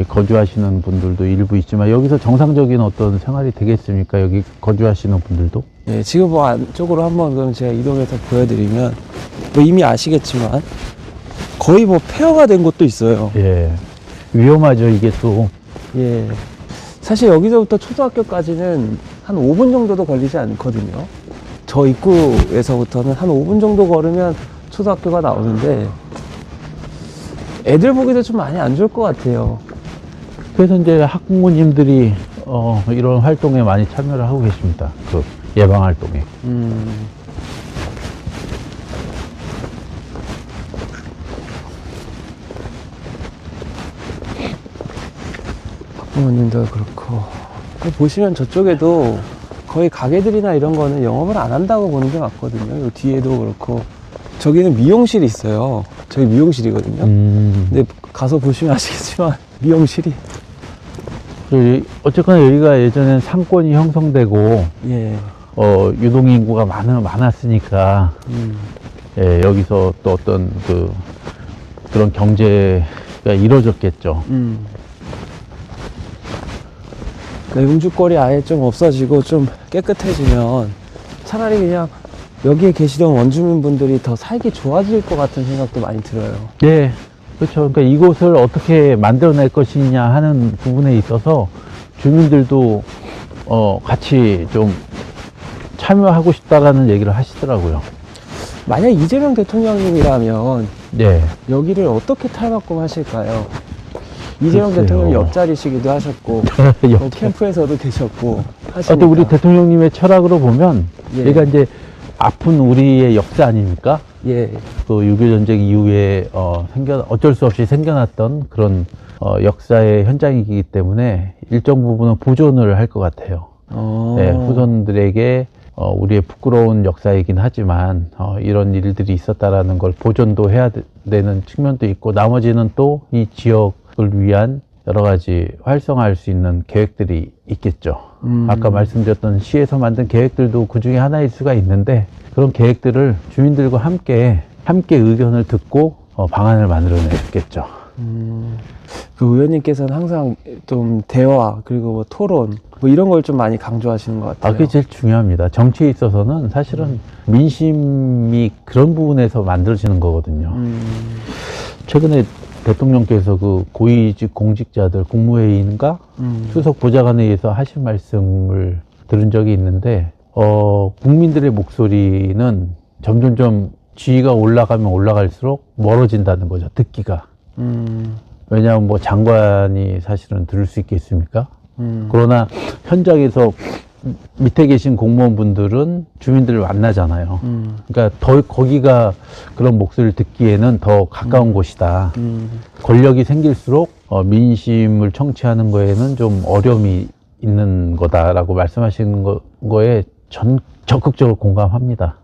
거주하시는 분들도 일부 있지만 여기서 정상적인 어떤 생활이 되겠습니까? 여기 거주하시는 분들도? 예, 지금 뭐 안쪽으로 한번 그럼 제가 이동해서 보여드리면 뭐 이미 아시겠지만 거의 뭐 폐허가 된 곳도 있어요. 예. 위험하죠, 이게 또. 예. 사실 여기서부터 초등학교까지는 한 5분 정도도 걸리지 않거든요. 저 입구에서부터는 한 5분 정도 걸으면 초등학교가 나오는데 애들 보기도 좀 많이 안 좋을 것 같아요. 그래서 이제 학부모님들이 이런 활동에 많이 참여를 하고 계십니다. 그 예방 활동에. 학부모님도 그렇고 보시면 저쪽에도 거의 가게들이나 이런 거는 영업을 안 한다고 보는 게 맞거든요. 요 뒤에도 그렇고 저기는 미용실이 있어요. 저기 미용실이거든요. 근데 가서 보시면 아시겠지만 미용실이 어쨌거나 여기가 예전엔 상권이 형성되고, 예. 유동인구가 많았으니까, 예, 여기서 또 어떤 그런 경제가 이루어졌겠죠. 그러니까 용주거리 아예 좀 없어지고 좀 깨끗해지면 차라리 그냥 여기에 계시던 원주민분들이 더 살기 좋아질 것 같은 생각도 많이 들어요. 네, 그렇죠. 그러니까 이곳을 어떻게 만들어낼 것이냐 하는 부분에 있어서 주민들도 같이 좀 참여하고 싶다라는 얘기를 하시더라고요. 만약 이재명 대통령님이라면 네. 여기를 어떻게 탈바꿈 하실까요? 이재명 글쎄요. 대통령 옆자리시기도 하셨고 캠프에서도 계셨고 하시니까. 또 우리 대통령님의 철학으로 보면 예. 얘가 이제 아픈 우리의 역사 아닙니까? 예. 그 6.25 전쟁 이후에 어쩔 수 없이 생겨났던 그런 역사의 현장이기 때문에 일정 부분은 보존을 할 것 같아요. 네, 후손들에게 우리의 부끄러운 역사이긴 하지만 이런 일들이 있었다라는 걸 보존도 해야 되는 측면도 있고, 나머지는 또 이 지역을 위한 여러 가지 활성화할 수 있는 계획들이 있겠죠. 아까 말씀드렸던 시에서 만든 계획들도 그 중에 하나일 수가 있는데, 그런 계획들을 주민들과 함께 의견을 듣고 방안을 만들어내겠죠. 그 의원님께서는 항상 좀 대화 그리고 뭐 토론 뭐 이런 걸 좀 많이 강조하시는 것 같아요. 그게 제일 중요합니다. 정치에 있어서는 사실은 민심이 그런 부분에서 만들어지는 거거든요. 최근에 대통령께서 그 고위직 공직자들 국무회의인가 수석 보좌관회의에서 하신 말씀을 들은 적이 있는데, 국민들의 목소리는 점점점 지위가 올라가면 올라갈수록 멀어진다는 거죠, 듣기가. 왜냐하면 뭐 장관이 사실은 들을 수 있겠습니까? 그러나 현장에서 밑에 계신 공무원분들은 주민들을 만나잖아요. 그러니까 거기가 그런 목소리를 듣기에는 더 가까운 곳이다. 권력이 생길수록 민심을 청취하는 거에는 좀 어려움이 있는 거다라고 말씀하시는 거에 적극적으로 공감합니다.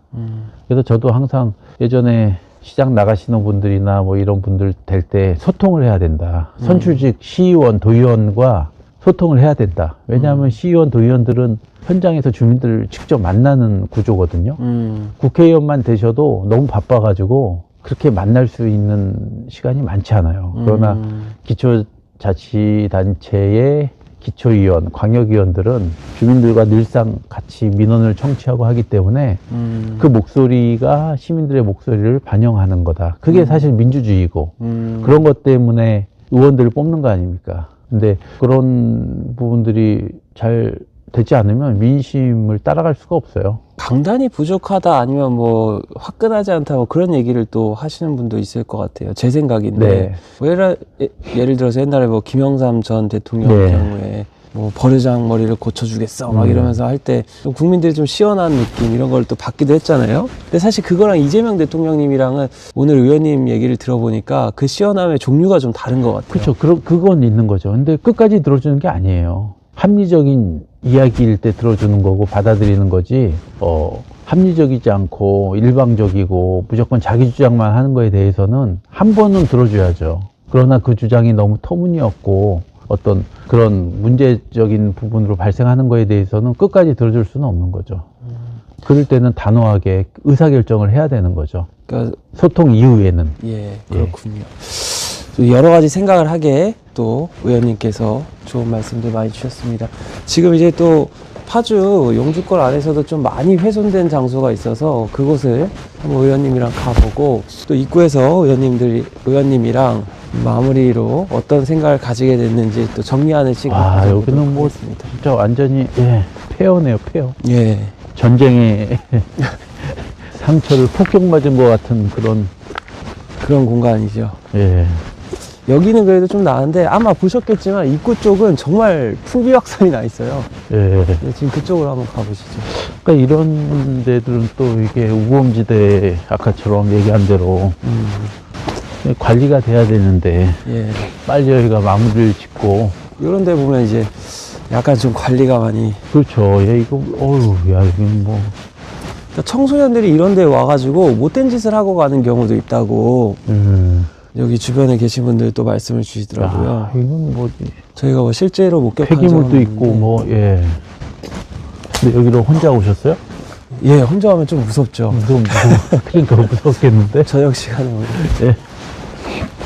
그래서 저도 항상 예전에 시장 나가시는 분들이나 뭐 이런 분들 될 때 소통을 해야 된다. 선출직 시의원, 도의원과 소통을 해야 된다. 왜냐하면 시의원, 도의원들은 현장에서 주민들을 직접 만나는 구조거든요. 국회의원만 되셔도 너무 바빠가지고 그렇게 만날 수 있는 시간이 많지 않아요. 그러나 기초자치단체의 기초의원, 광역의원들은 주민들과 늘상 같이 민원을 청취하고 하기 때문에 그 목소리가 시민들의 목소리를 반영하는 거다. 그게 사실 민주주의고 그런 것 때문에 의원들을 뽑는 거 아닙니까? 근데 그런 부분들이 잘 되지 않으면 민심을 따라갈 수가 없어요. 강단이 부족하다 아니면 뭐 화끈하지 않다 뭐 그런 얘기를 또 하시는 분도 있을 것 같아요. 제 생각인데 네. 뭐 예를 들어서 옛날에 뭐 김영삼 전 대통령 네. 경우에 뭐 버르장 머리를 고쳐주겠어 막 이러면서 할 때 국민들이 좀 시원한 느낌 이런 걸 또 받기도 했잖아요. 근데 사실 그거랑 이재명 대통령님이랑은 오늘 의원님 얘기를 들어보니까 그 시원함의 종류가 좀 다른 것 같아요. 그렇죠. 그건 있는 거죠. 근데 끝까지 들어주는 게 아니에요. 합리적인 이야기일 때 들어주는 거고 받아들이는 거지, 합리적이지 않고 일방적이고 무조건 자기 주장만 하는 거에 대해서는 한 번은 들어줘야죠. 그러나 그 주장이 너무 터무니없고 어떤 그런 문제적인 부분으로 발생하는 거에 대해서는 끝까지 들어줄 수는 없는 거죠. 그럴 때는 단호하게 의사결정을 해야 되는 거죠. 그러니까 소통 이후에는. 예, 그렇군요. 또 여러 가지 생각을 하게 또 의원님께서 좋은 말씀들 많이 주셨습니다. 지금 이제 또 파주 용주권 안에서도 좀 많이 훼손된 장소가 있어서 그곳을 한번 의원님이랑 가보고 또 입구에서 의원님이랑 마무리로 어떤 생각을 가지게 됐는지 또 정리안을 찍어 여기는 뭐 진짜 완전히 폐허네요, 폐허. 예. 전쟁의 상처를 폭격 맞은 것 같은 그런 공간이죠. 예. 여기는 그래도 좀 나은데 아마 보셨겠지만 입구 쪽은 정말 풍비박산이 나 있어요. 예. 지금 그쪽으로 한번 가보시죠. 그러니까 이런 데들은 또 이게 우범지대 아까처럼 얘기한 대로 관리가 돼야 되는데 예. 빨리 여기가 마무리를 짓고 이런 데 보면 이제 약간 좀 관리가 많이. 그렇죠. 야 이거 야 이건 뭐 그러니까 청소년들이 이런 데 와가지고 못된 짓을 하고 가는 경우도 있다고. 여기 주변에 계신 분들 또 말씀을 주시더라고요. 야, 이건 뭐지? 저희가 뭐 실제로 목격한 폐기물도 적은 있고, 없는데, 뭐, 예. 근데 여기로 혼자 오셨어요? 예, 혼자 하면 좀 무섭죠. 그러니까 무섭겠는데? 저녁 시간에 오늘. 예.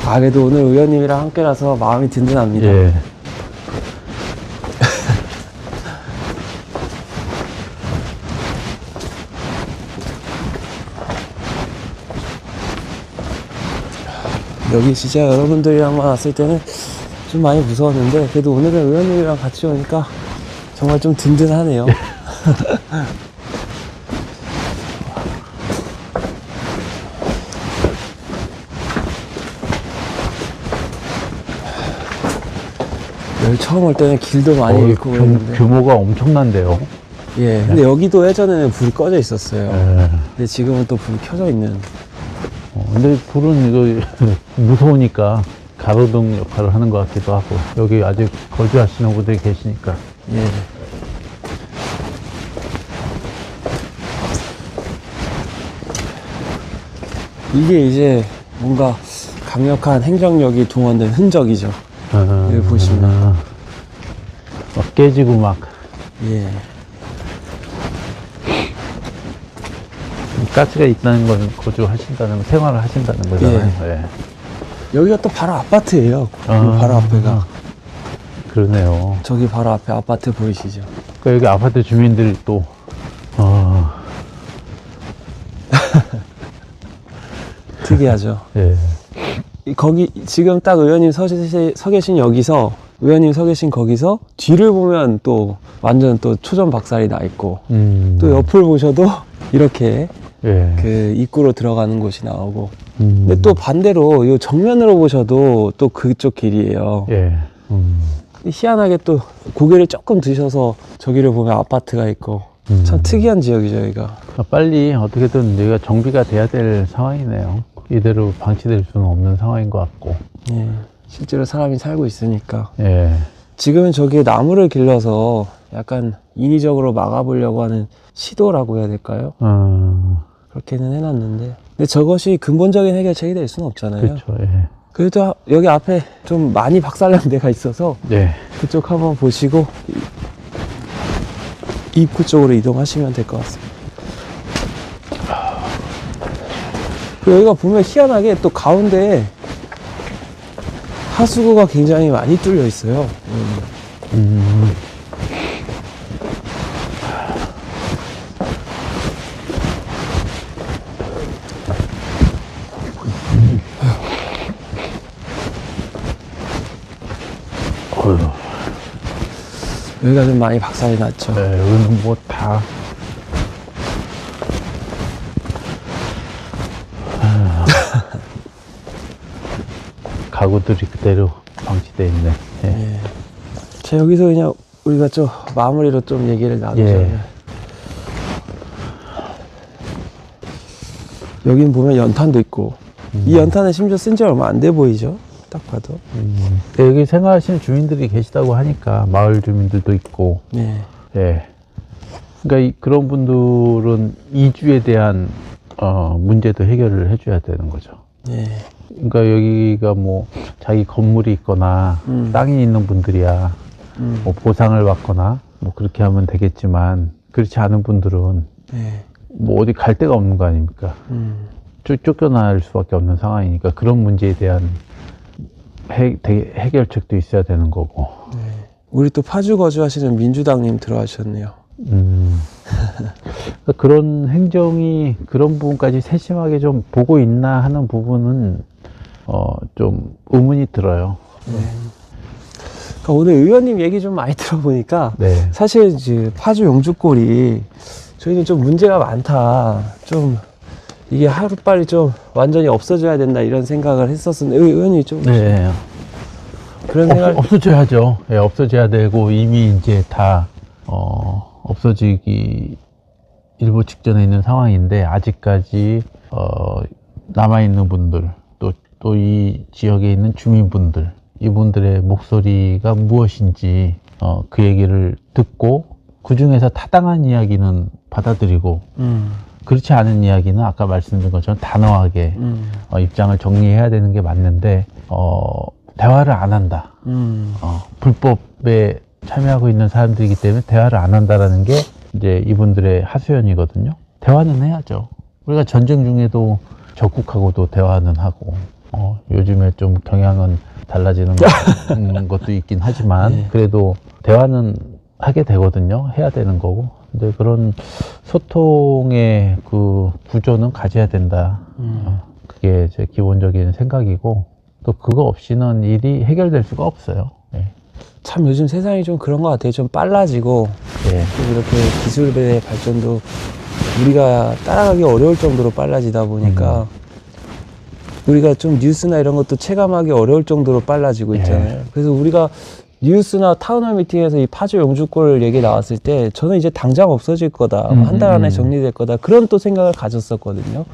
아, 그래도 오늘 의원님이랑 함께라서 마음이 든든합니다. 예. 여기 진짜 여러분들이랑만 왔을 때는 좀 많이 무서웠는데, 그래도 오늘은 의원님이랑 같이 오니까 정말 좀 든든하네요. 여기 처음 올 때는 길도 많이 잃고 그랬는데, 규모가 엄청난데요. 예, 근데 여기도 예전에는 불이 꺼져 있었어요. 예. 근데 지금은 또 불이 켜져 있는. 근데 불은 이거 무서우니까 가로등 역할을 하는 것 같기도 하고, 여기 아직 거주하시는 분들이 계시니까. 예. 이게 이제 뭔가 강력한 행정력이 동원된 흔적이죠. 여기 보시면. 막 깨지고 막. 예. 가스가 있다는 건 거주하신다는 거, 생활을 하신다는 거잖아요. 예. 여기가 또 바로 아파트예요. 아. 바로 앞에가. 그러네요. 저기 바로 앞에 아파트 보이시죠? 그러니까 여기 아파트 주민들이 또, 특이하죠. 예. 거기 지금 딱 의원님 서 계신 여기서, 의원님 서 계신 거기서 뒤를 보면 또 완전 또 초전박살이 나 있고, 또 옆을 보셔도 이렇게 예. 그 입구로 들어가는 곳이 나오고, 음. 근데 또 반대로 이 정면으로 보셔도 또 그쪽 길이에요. 예. 희한하게 또 고개를 조금 드셔서 저기를 보면 아파트가 있고, 참 특이한 지역이죠, 여기가. 빨리 어떻게든 여기가 정비가 돼야 될 상황이네요. 이대로 방치될 수는 없는 상황인 것 같고. 예, 실제로 사람이 살고 있으니까. 예. 지금은 저기에 나무를 길러서 약간 인위적으로 막아보려고 하는 시도라고 해야 될까요? 그렇게는 해놨는데, 근데 저것이 근본적인 해결책이 될 수는 없잖아요. 그렇죠. 예. 그래도 여기 앞에 좀 많이 박살난 데가 있어서 네. 그쪽 한번 보시고 입구 쪽으로 이동하시면 될 것 같습니다. 그리고 여기가 보면 희한하게 또 가운데에 하수구가 굉장히 많이 뚫려 있어요. 어휴. 여기가 좀 많이 박살이 났죠. 네, 여기는 뭐 다. 가구들이 그대로 방치되어 있네. 예. 예. 자, 여기서 그냥 우리가 좀 마무리로 좀 얘기를 나누자면, 예. 여긴 보면 연탄도 있고, 이 연탄은 심지어 쓴 지 얼마 안 돼 보이죠? 딱 봐도. 여기 생활하시는 주민들이 계시다고 하니까, 마을 주민들도 있고. 네. 예. 그러니까 그런 분들은 이주에 대한 문제도 해결을 해줘야 되는 거죠. 예. 그러니까 여기가 뭐 자기 건물이 있거나 땅이 있는 분들이야 뭐 보상을 받거나 뭐 그렇게 하면 되겠지만, 그렇지 않은 분들은 네. 뭐 어디 갈 데가 없는 거 아닙니까? 쫓겨날 수밖에 없는 상황이니까 그런 문제에 대한 해결책도 있어야 되는 거고. 네. 우리 또 파주 거주하시는 민주당님 들어가셨네요. 그런 행정이 그런 부분까지 세심하게 좀 보고 있나 하는 부분은 좀 의문이 들어요. 그러니까 오늘 의원님 얘기 좀 많이 들어보니까, 네. 사실 이제 파주 용주골이 저희는 좀 문제가 많다, 좀 이게 하루빨리 좀 완전히 없어져야 된다 이런 생각을 했었는데, 의원님 좀 네. 그런 생각. 없어져야죠. 예, 없어져야 되고 이미 이제 다 없어지기 일부 직전에 있는 상황인데, 아직까지 남아있는 분들, 또 이 지역에 있는 주민분들, 이분들의 목소리가 무엇인지 그 얘기를 듣고 그 중에서 타당한 이야기는 받아들이고 그렇지 않은 이야기는 아까 말씀드린 것처럼 단호하게 입장을 정리해야 되는 게 맞는데 대화를 안 한다. 불법에 참여하고 있는 사람들이기 때문에 대화를 안 한다라는 게 이제 이분들의 하소연이거든요. 대화는 해야죠. 우리가 전쟁 중에도 적국하고도 대화는 하고 요즘에 좀 경향은 달라지는 것도 있긴 하지만 네. 그래도 대화는 하게 되거든요. 해야 되는 거고. 근데 그런 소통의 그 구조는 가져야 된다. 그게 제 기본적인 생각이고 또 그거 없이는 일이 해결될 수가 없어요. 네. 참 요즘 세상이 좀 그런 것 같아요. 좀 빨라지고 네. 또 이렇게 기술의 발전도 우리가 따라가기 어려울 정도로 빨라지다 보니까 우리가 좀 뉴스나 이런 것도 체감하기 어려울 정도로 빨라지고 있잖아요. 그래서 우리가 뉴스나 타운홀 미팅에서 이 파주 영주권 얘기 나왔을 때 저는 이제 당장 없어질 거다. 한 달 안에 정리될 거다. 그런 또 생각을 가졌었거든요.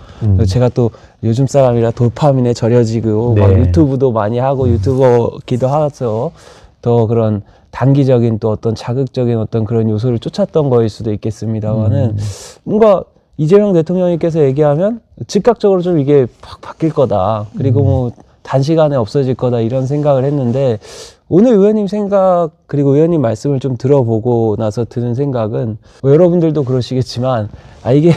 제가 또 요즘 사람이라 도파민에 절여지고 네. 막 유튜브도 많이 하고 유튜버기도 하서 더 그런 단기적인 또 어떤 자극적인 어떤 그런 요소를 쫓았던 거일 수도 있겠습니다만은 뭔가 이재명 대통령님께서 얘기하면 즉각적으로 좀 이게 확 바뀔 거다. 그리고 뭐 단시간에 없어질 거다 이런 생각을 했는데 오늘 의원님 생각 그리고 의원님 말씀을 좀 들어보고 나서 드는 생각은 뭐 여러분들도 그러시겠지만 이게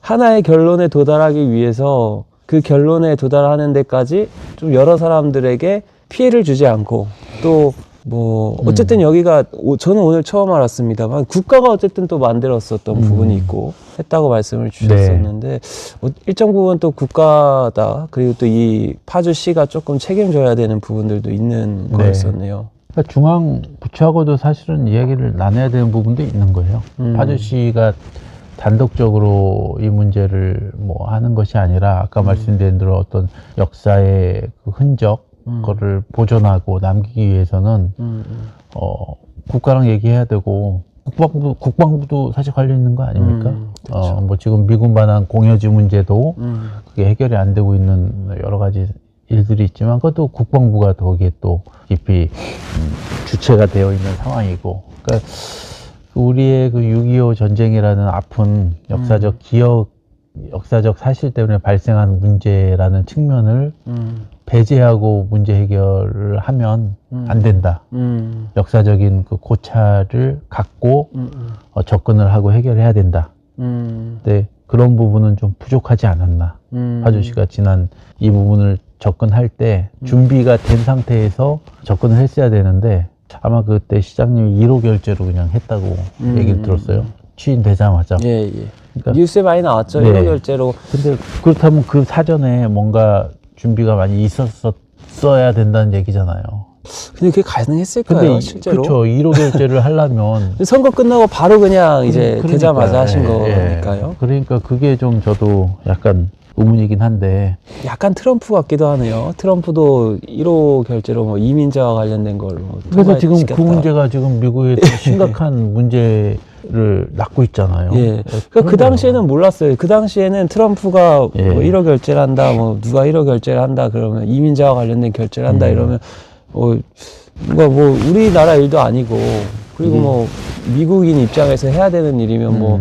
하나의 결론에 도달하기 위해서 그 결론에 도달하는 데까지 좀 여러 사람들에게 피해를 주지 않고 또 뭐 어쨌든 여기가 저는 오늘 처음 알았습니다만 국가가 어쨌든 또 만들었었던 부분이 있고 했다고 말씀을 주셨었는데 일정 부분 또 국가다 그리고 또 이 파주시가 조금 책임져야 되는 부분들도 있는 거였었네요. 그러니까 중앙 부처하고도 사실은 이야기를 나눠야 되는 부분도 있는 거예요. 파주시가 단독적으로 이 문제를 뭐 하는 것이 아니라 아까 말씀드린 대로 어떤 역사의 그 흔적 거를 보존하고 남기기 위해서는 국가랑 얘기해야 되고 국방부도 사실 관련 있는 거 아닙니까? 그렇죠. 뭐 지금 미군 반환 공여지 문제도 그게 해결이 안 되고 있는 여러 가지 일들이 있지만 그것도 국방부가 거기에 또 깊이 주체가 되어 있는 상황이고 그러니까 우리의 그 6.25 전쟁이라는 아픈 역사적 기억 역사적 사실 때문에 발생한 문제라는 측면을 배제하고 문제 해결을 하면 안 된다. 역사적인 그 고찰을 갖고 접근을 하고 해결해야 된다. 근데 그런 부분은 좀 부족하지 않았나. 파주시가 지난 이 부분을 접근할 때 준비가 된 상태에서 접근을 했어야 되는데 아마 그때 시장님이 1호 결제로 그냥 했다고 얘기를 들었어요. 취임되자마자. 예. 그러니까 뉴스에 많이 나왔죠. 네. 1호 결제로. 근데 그렇다면 그 사전에 뭔가 준비가 많이 있었어야 된다는 얘기잖아요. 근데 그게 가능했을까요, 근데 실제로? 그렇죠. 1호 결제를 하려면 선거 끝나고 바로 그냥 이제 그러니까, 되자마자 하신 예, 거니까요. 예. 그러니까 그게 좀 저도 약간 의문이긴 한데 약간 트럼프 같기도 하네요. 트럼프도 1호 결제로 뭐 이민자와 관련된 걸로. 그래서 지금 통과시켰다. 그 문제가 지금 미국에 심각한 문제를 낳고 있잖아요. 예. 그런 그 거예요. 당시에는 몰랐어요. 그 당시에는 트럼프가 예. 뭐 1호 결제를 한다, 뭐 누가 1호 결제를 한다 그러면 이민자와 관련된 결제를 한다 이러면 뭔가 뭐 우리나라 일도 아니고 그리고 뭐 미국인 입장에서 해야 되는 일이면 뭐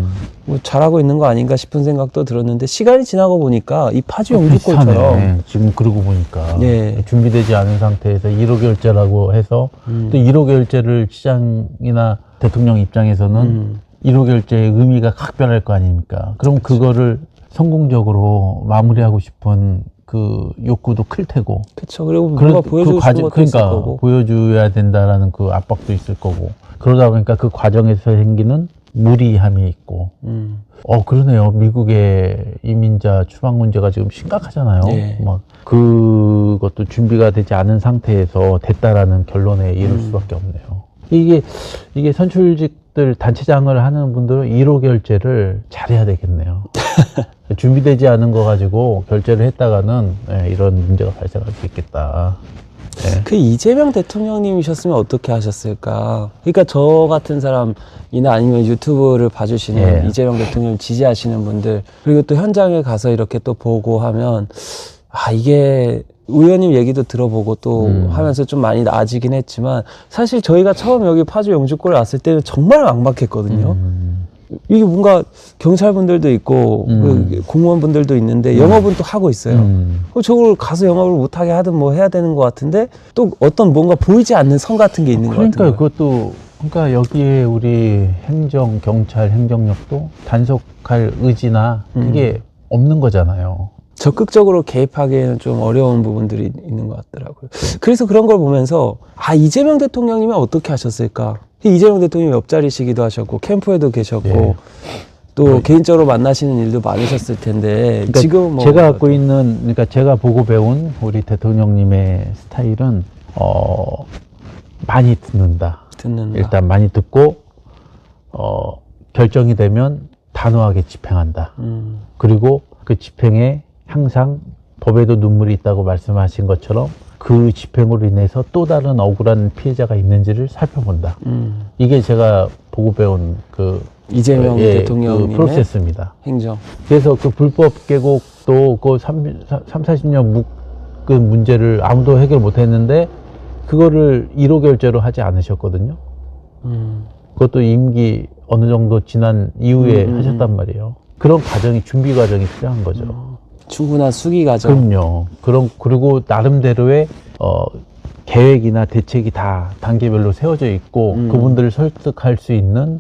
잘하고 있는 거 아닌가 싶은 생각도 들었는데 시간이 지나고 보니까 이 파주 영주권처럼 비슷하네. 지금 그러고 보니까 예. 준비되지 않은 상태에서 1호 결제라고 해서 또 1호 결제를 시장이나 대통령 입장에서는 1호 결제의 의미가 각별할 거 아닙니까? 그럼 그거를 성공적으로 마무리하고 싶은 그 욕구도 클 테고. 그렇죠. 그리고 누가 보여주고 싶은 것도 있을 그러니까 거고. 보여줘야 된다라는 그 압박도 있을 거고. 그러다 보니까 그 과정에서 생기는 무리함이 있고. 그러네요. 미국의 이민자 추방 문제가 지금 심각하잖아요. 예. 막 그것도 준비가 되지 않은 상태에서 됐다라는 결론에 이를 수밖에 없네요. 이게 선출직들 단체장을 하는 분들은 1호 결제를 잘해야 되겠네요. 준비되지 않은 거 가지고 결제를 했다가는 이런 문제가 발생할 수 있겠다. 네. 그 이재명 대통령님이셨으면 어떻게 하셨을까? 그러니까 저 같은 사람이나 아니면 유튜브를 봐주시는 예. 이재명 대통령 지지하시는 분들 그리고 또 현장에 가서 이렇게 또 보고 하면 이게 의원님 얘기도 들어보고 또 하면서 좀 많이 나아지긴 했지만 사실 저희가 처음 여기 파주 영주권에 왔을 때는 정말 막막했거든요. 이게 뭔가 경찰분들도 있고 그 공무원분들도 있는데 영업은 또 하고 있어요. 그럼 저걸 가서 영업을 못하게 하든 뭐 해야 되는 것 같은데 또 어떤 뭔가 보이지 않는 선 같은 게 있는 것 같아요. 그러니까 그것도 그러니까 여기에 우리 행정, 경찰, 행정력도 단속할 의지나 그게 없는 거잖아요. 적극적으로 개입하기에는 좀 어려운 부분들이 있는 것 같더라고요. 그래서 그런 걸 보면서 아 이재명 대통령이면 어떻게 하셨을까? 이재명 대통령이 옆자리시기도 하셨고 캠프에도 계셨고 예. 또 개인적으로 만나시는 일도 많으셨을 텐데 그러니까 지금 뭐 제가 갖고 있는 그러니까 제가 보고 배운 우리 대통령님의 스타일은 많이 듣는다. 일단 많이 듣고 결정이 되면 단호하게 집행한다. 그리고 그 집행에 항상 법에도 눈물이 있다고 말씀하신 것처럼 그 집행으로 인해서 또 다른 억울한 피해자가 있는지를 살펴본다. 이게 제가 보고 배운 그 이재명 대통령님의 그 프로세스입니다. 행정. 그래서 그 불법 계곡도 그 30-40년 묵은 문제를 아무도 해결 못 했는데 그거를 1호 결제로 하지 않으셨거든요. 그것도 임기 어느 정도 지난 이후에 하셨단 말이에요. 그런 과정이 준비 과정이 필요한 거죠. 충분한 수기 과정. 그럼요. 그리고 나름대로의 계획이나 대책이 다 단계별로 세워져 있고 그분들을 설득할 수 있는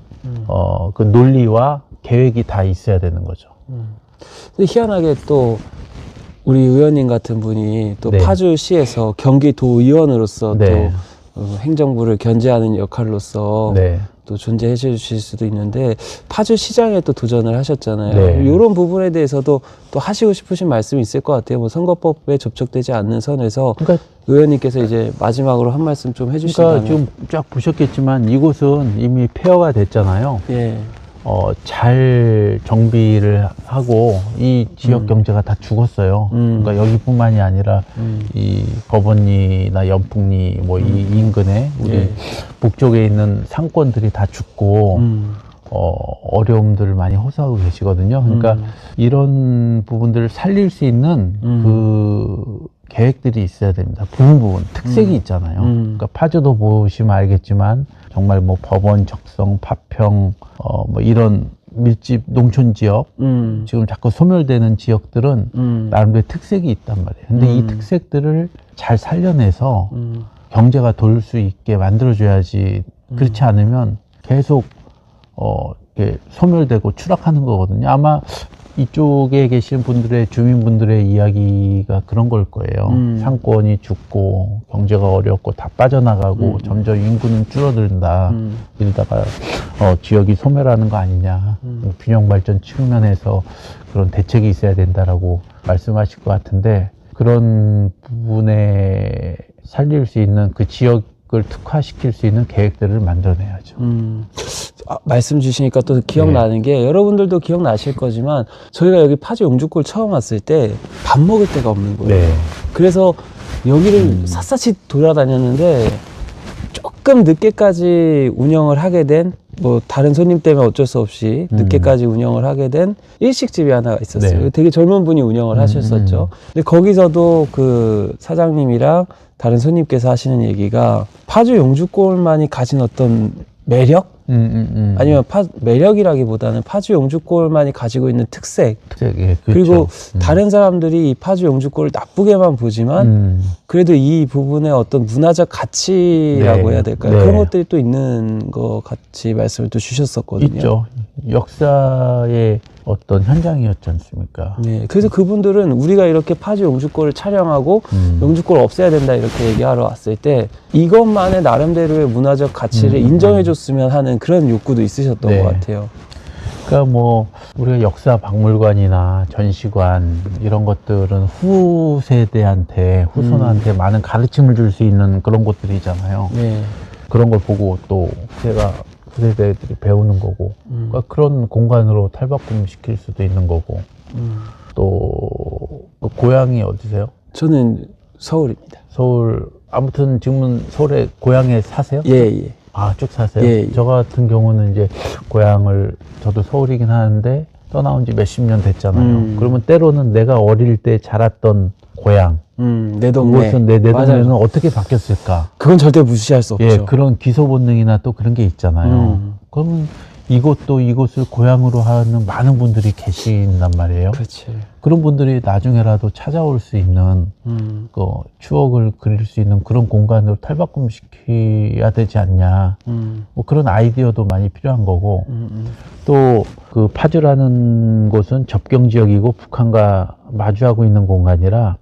그 논리와 계획이 다 있어야 되는 거죠. 근데 희한하게 또 우리 의원님 같은 분이 또 네. 파주시에서 경기도의원으로서 네. 또 행정부를 견제하는 역할로서 네. 또 존재해 주실 수도 있는데 파주시장에 또 도전을 하셨잖아요. 네. 이런 부분에 대해서도 또 하시고 싶으신 말씀이 있을 것 같아요. 뭐 선거법에 접촉되지 않는 선에서 그러니까 의원님께서 이제 마지막으로 한 말씀 좀 해주신다면. 지금 쫙 보셨겠지만 이곳은 이미 폐허가 됐잖아요. 예. 잘 정비를 하고 이 지역 경제가 다 죽었어요. 그러니까 여기뿐만이 아니라 이 법원리나 연풍리 뭐 이 인근에 우리 예. 북쪽에 있는 상권들이 다 죽고 어려움들을 많이 호소하고 계시거든요. 그러니까 이런 부분들을 살릴 수 있는 그 계획들이 있어야 됩니다. 부분 특색이 있잖아요. 그러니까 파주도 보시면 알겠지만 정말 뭐 법원, 적성, 파평 뭐 이런 밀집 농촌 지역 지금 자꾸 소멸되는 지역들은 나름대로 특색이 있단 말이에요. 근데 이 특색들을 잘 살려내서 경제가 돌 수 있게 만들어줘야지. 그렇지 않으면 계속 이렇게 소멸되고 추락하는 거거든요. 아마 이쪽에 계신 분들의 주민분들의 이야기가 그런 걸 거예요. 상권이 죽고 경제가 어렵고 다 빠져나가고 점점 인구는 줄어든다. 이러다가 지역이 소멸하는 거 아니냐. 균형 발전 측면에서 그런 대책이 있어야 된다라고 말씀하실 것 같은데 그런 부분에 살릴 수 있는 그 지역을 특화시킬 수 있는 계획들을 만들어내야죠. 말씀 주시니까 또 기억나는 게 여러분들도 기억나실 거지만 저희가 여기 파주 영주골 처음 왔을 때 밥 먹을 데가 없는 거예요. 네. 그래서 여기를 샅샅이 돌아다녔는데 조금 늦게까지 운영을 하게 된 뭐 다른 손님 때문에 어쩔 수 없이 늦게까지 운영을 하게 된 일식집이 하나가 있었어요. 네. 되게 젊은 분이 운영을 하셨었죠. 근데 거기서도 그 사장님이랑 다른 손님께서 하시는 얘기가 파주 영주골만이 가진 어떤 매력? 아니면 매력이라기보다는 파주 영주골만이 가지고 있는 특색. 예, 그렇죠. 그리고 다른 사람들이 이 파주 영주골을 나쁘게만 보지만 그래도 이 부분의 어떤 문화적 가치라고 네. 해야 될까요? 네. 그런 것들이 또 있는 것 같이 말씀을 또 주셨었거든요. 있죠. 역사의 어떤 현장이었지 않습니까? 네, 그래서 그분들은 우리가 이렇게 파주 영주골을 촬영하고 영주골 없애야 된다 이렇게 얘기하러 왔을 때 이것만의 나름대로의 문화적 가치를 인정해줬으면 하는 그런 욕구도 있으셨던 네. 것 같아요. 그러니까 뭐 우리가 역사 박물관이나 전시관 이런 것들은 후세대한테 후손한테 많은 가르침을 줄 수 있는 그런 곳들이잖아요. 네. 그런 걸 보고 또 제가 후세대들이 배우는 거고 그러니까 그런 공간으로 탈바꿈 시킬 수도 있는 거고 또 고향이 어디세요? 저는 서울입니다. 서울 아무튼 지금은 서울에 고향에 사세요? 예, 예. 아, 쭉 사세요? 예, 예. 저 같은 경우는 이제 고향을 저도 서울이긴 하는데 떠나온 지 몇십 년 됐잖아요. 그러면 때로는 내가 어릴 때 자랐던 고향 내 동네. 그곳은 내 맞아요. 동네는 어떻게 바뀌었을까? 그건 절대 무시할 수 없죠. 예, 그런 기소 본능이나 또 그런 게 있잖아요. 그러면 이곳을 고향으로 하는 많은 분들이 계신단 말이에요. 그렇지. 그런 분들이 나중에라도 찾아올 수 있는 그 추억을 그릴 수 있는 그런 공간으로 탈바꿈시켜야 되지 않냐. 뭐 그런 아이디어도 많이 필요한 거고 또 그 파주라는 곳은 접경 지역이고 북한과 마주하고 있는 공간이라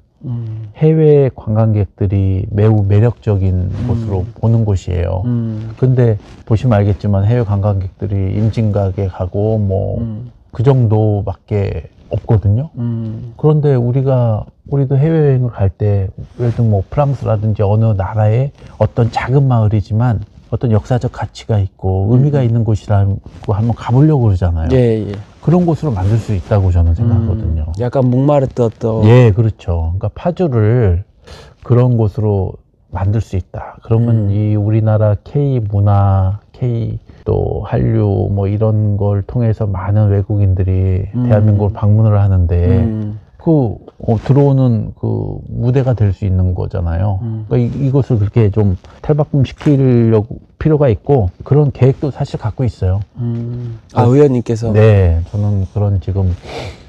해외 관광객들이 매우 매력적인 곳으로 보는 곳이에요. 근데 보시면 알겠지만 해외 관광객들이 임진각에 가고 뭐 그 정도밖에 없거든요. 그런데 우리도 해외여행을 갈 때 예를 들면 뭐 프랑스라든지 어느 나라의 어떤 작은 마을이지만 어떤 역사적 가치가 있고 의미가 있는 곳이라고 한번 가보려고 그러잖아요. 예, 예. 그런 곳으로 만들 수 있다고 저는 생각하거든요. 약간 목마르뜨었던. 예, 그렇죠. 그러니까 파주를 그런 곳으로 만들 수 있다. 그러면 이 우리나라 K 문화, K 또 한류 뭐 이런 걸 통해서 많은 외국인들이 대한민국을 방문을 하는데 들어오는 그 무대가 될 수 있는 거잖아요. 그러니까 이것을 그렇게 좀 탈바꿈 시키려고 필요가 있고 그런 계획도 사실 갖고 있어요. 아, 의원님께서. 네, 저는 그런 지금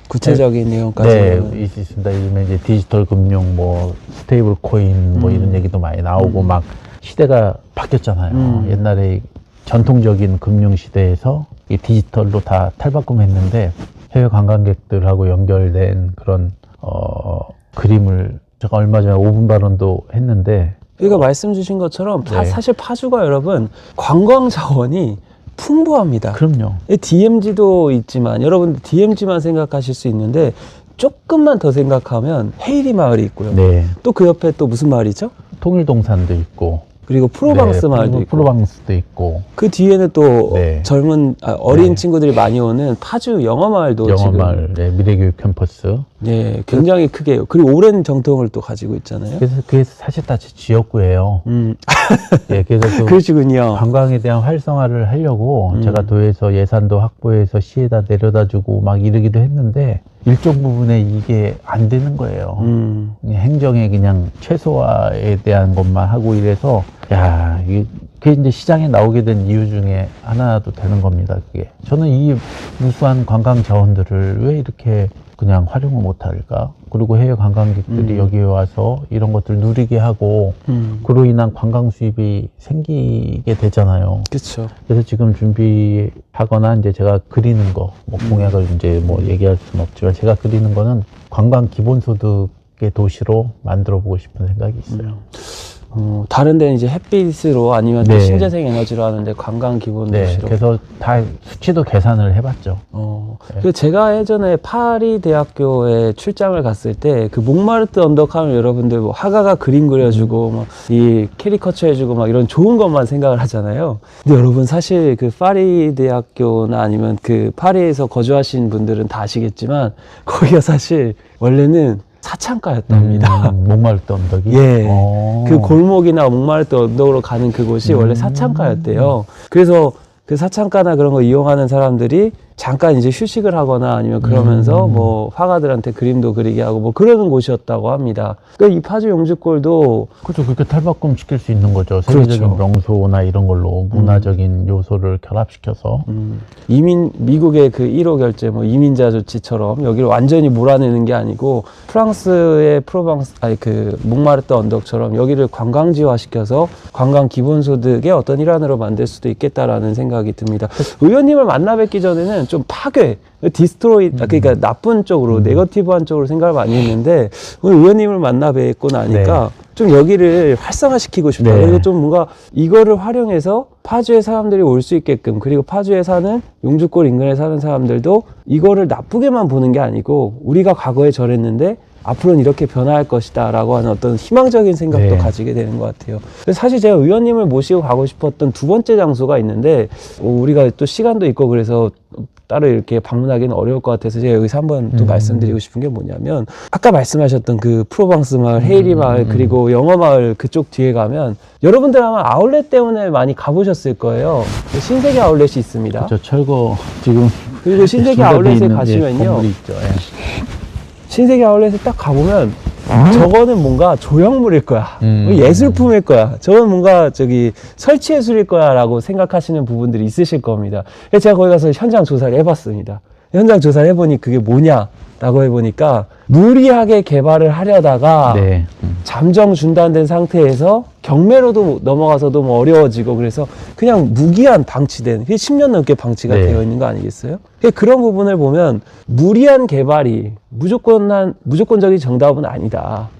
구체적인 내용까지. 네, 있습니다. 요즘에 이제 디지털 금융, 뭐 스테이블 코인, 뭐 이런 얘기도 많이 나오고 막 시대가 바뀌었잖아요. 옛날에 전통적인 금융 시대에서 이 디지털로 다 탈바꿈했는데 해외 관광객들하고 연결된 그런 그림을 제가 얼마 전에 5분 발언도 했는데. 그러니까 말씀 주신 것처럼 네. 사실 파주가 여러분 관광 자원이 풍부합니다. 그럼요. DMZ도 있지만 여러분 DMZ만 생각하실 수 있는데 조금만 더 생각하면 헤이리 마을이 있고요. 네. 또 그 옆에 또 무슨 마을이죠? 통일동산도 있고. 그리고 프로방스 네, 마을도 있고. 프로방스도 있고. 그 뒤에는 또 네. 어린 네. 친구들이 많이 오는 파주 영어 마을도 영어마을, 네, 미래교육 캠퍼스. 예, 굉장히 크게 그리고 오랜 정통을 또 가지고 있잖아요. 그래서 그게 사실 다 지역구예요. 예, 그래서 그 그러시군요. 관광에 대한 활성화를 하려고 제가 도에서 예산도 확보해서 시에다 내려다 주고 막 이러기도 했는데 일정 부분에 이게 안 되는 거예요. 행정에 그냥 최소화에 대한 것만 하고 이래서 야, 그게 이제 시장에 나오게 된 이유 중에 하나도 되는 겁니다. 그게 저는 이 무수한 관광 자원들을 왜 이렇게 그냥 활용을 못할까? 그리고 해외 관광객들이 여기에 와서 이런 것들 누리게 하고 그로 인한 관광 수입이 생기게 되잖아요. 그렇죠. 그래서 지금 준비하거나 이제 제가 그리는 거, 뭐 공약을 이제 뭐 얘기할 수는 없지만 제가 그리는 거는 관광 기본소득의 도시로 만들어 보고 싶은 생각이 있어요. 다른 데는 이제 햇빛으로 아니면 또 네. 신재생 에너지로 하는데 관광 기본 네, 도시로. 그래서 다 수치도 계산을 해봤죠. 네. 그 제가 예전에 파리 대학교에 출장을 갔을 때 그 몽마르트 언덕 하면 여러분들 뭐 화가가 그림 그려주고 막 이 캐리커처 해주고 막 이런 좋은 것만 생각을 하잖아요. 근데 여러분 사실 그 파리 대학교나 아니면 그 파리에서 거주하신 분들은 다 아시겠지만 거기가 사실 원래는 사창가였답니다. 몽마르트 언덕이. 예. 오. 그 골목이나 몽마르트 언덕으로 가는 그곳이 원래 사창가였대요. 그래서 그 사창가나 그런 거 이용하는 사람들이 잠깐 이제 휴식을 하거나 아니면 그러면서 뭐 화가들한테 그림도 그리게 하고 뭐 그러는 곳이었다고 합니다. 그러니까 이 파주 용주골도 그렇죠. 그렇게 탈바꿈 시킬 수 있는 거죠. 세계적인 그렇죠. 명소나 이런 걸로 문화적인 요소를 결합시켜서. 미국의 그 1호 결제 뭐 이민자 조치처럼 여기를 완전히 몰아내는 게 아니고 프랑스의 그 몽마르트 언덕처럼 여기를 관광지화 시켜서 관광 기본소득의 어떤 일환으로 만들 수도 있겠다라는 생각이 듭니다. 의원님을 만나 뵙기 전에는 좀 파괴, 디스트로이, 그러니까 나쁜 쪽으로, 네거티브한 쪽으로 생각을 많이 했는데, 오늘 의원님을 만나 뵙고 나니까 좀 여기를 활성화시키고 싶다. 네. 그리고 좀 뭔가 이거를 활용해서 파주에 사람들이 올 수 있게끔, 그리고 파주에 사는 용주골 인근에 사는 사람들도 이거를 나쁘게만 보는 게 아니고, 우리가 과거에 저랬는데, 앞으로는 이렇게 변화할 것이다 라고 하는 어떤 희망적인 생각도 네. 가지게 되는 것 같아요. 그래서 사실 제가 의원님을 모시고 가고 싶었던 두 번째 장소가 있는데 우리가 또 시간도 있고 그래서 따로 이렇게 방문하기는 어려울 것 같아서 제가 여기서 한번 또 말씀드리고 싶은 게 뭐냐면 아까 말씀하셨던 그 프로방스 마을, 헤이리 마을 그리고 영어 마을 그쪽 뒤에 가면 여러분들 아마 아울렛 때문에 많이 가보셨을 거예요. 신세계 아울렛이 있습니다. 저 철거 지금 그리고 신세계 중간에 아울렛에 있는, 가시면요. 건물이 있죠. 예. 신세계 아울렛에 딱 가보면 저거는 뭔가 조형물일 거야. 예술품일 거야. 저건 뭔가 설치예술일 거야 라고 생각하시는 부분들이 있으실 겁니다. 그래서 제가 거기 가서 현장 조사를 해봤습니다. 현장 조사를 해보니 그게 뭐냐라고 해보니까 무리하게 개발을 하려다가 네. 잠정 중단된 상태에서 경매로도 넘어가서도 뭐 어려워지고 그래서 그냥 무기한 방치된 10년 넘게 방치가 네. 되어 있는 거 아니겠어요? 그런 부분을 보면 무리한 개발이 무조건적인 정답은 아니다.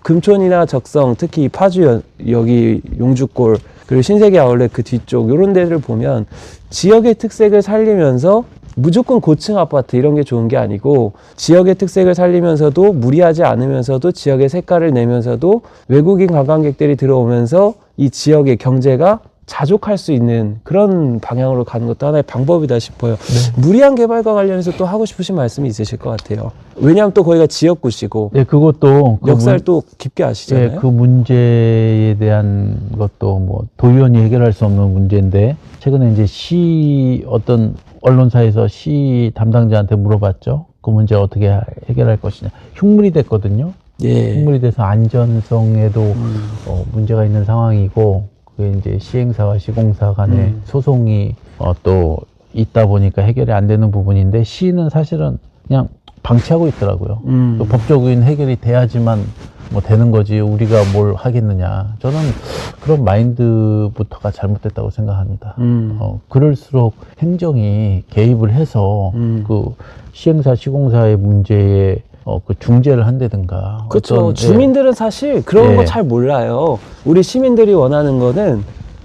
금촌이나 적성, 특히 파주 여기 용주골 그리고 신세계 아울렛 그 뒤쪽 이런 데를 보면 지역의 특색을 살리면서 무조건 고층 아파트 이런 게 좋은 게 아니고 지역의 특색을 살리면서도 무리하지 않으면서도 지역의 색깔을 내면서도 외국인 관광객들이 들어오면서 이 지역의 경제가 자족할 수 있는 그런 방향으로 가는 것도 하나의 방법이다 싶어요. 네. 무리한 개발과 관련해서 또 하고 싶으신 말씀이 있으실 것 같아요. 왜냐하면 또 거기가 지역구시고 네, 그것도 역사를 또 깊게 아시잖아요. 네, 그 문제에 대한 것도 뭐 도의원이 해결할 수 없는 문제인데 최근에 이제 어떤 언론사에서 시 담당자한테 물어봤죠. 그 문제 어떻게 해결할 것이냐. 흉물이 됐거든요. 예. 흉물이 돼서 안전성에도 문제가 있는 상황이고 그게 이제 시행사와 시공사 간의 소송이 또 있다 보니까 해결이 안 되는 부분인데 시는 사실은 그냥 방치하고 있더라고요. 또 법적인 해결이 돼야지만 뭐 되는 거지 우리가 뭘 하겠느냐. 저는 그런 마인드부터가 잘못됐다고 생각합니다. 그럴수록 행정이 개입을 해서 그 시행사 시공사의 문제에 그 중재를 한다든가. 그렇죠. 주민들은 사실 그런 거 잘 몰라요. 우리 시민들이 원하는 거는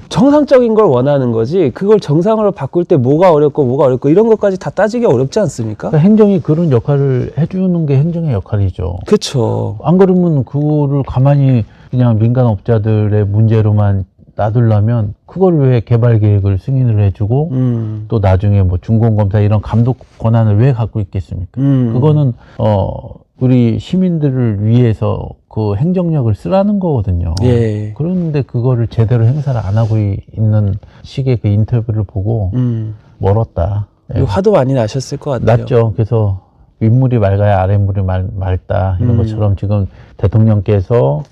정상적인 걸 원하는 거지 그걸 정상으로 바꿀 때 뭐가 어렵고 이런 것까지 다 따지기 어렵지 않습니까? 그러니까 행정이 그런 역할을 해주는 게 행정의 역할이죠. 그렇죠. 안 그러면 그거를 가만히 그냥 민간업자들의 문제로만 놔두려면 그걸 왜 개발 계획을 승인을 해주고 또 나중에 뭐 준공검사 이런 감독 권한을 왜 갖고 있겠습니까? 그거는 우리 시민들을 위해서 그 행정력을 쓰라는 거거든요. 예. 그런데 그거를 제대로 행사를 안 하고 있는 식의 그 인터뷰를 보고 멀었다. 예. 화도 많이 나셨을 것 같아요. 났죠. 그래서 윗물이 맑아야 아랫물이 맑다 이런 것처럼 지금 대통령께서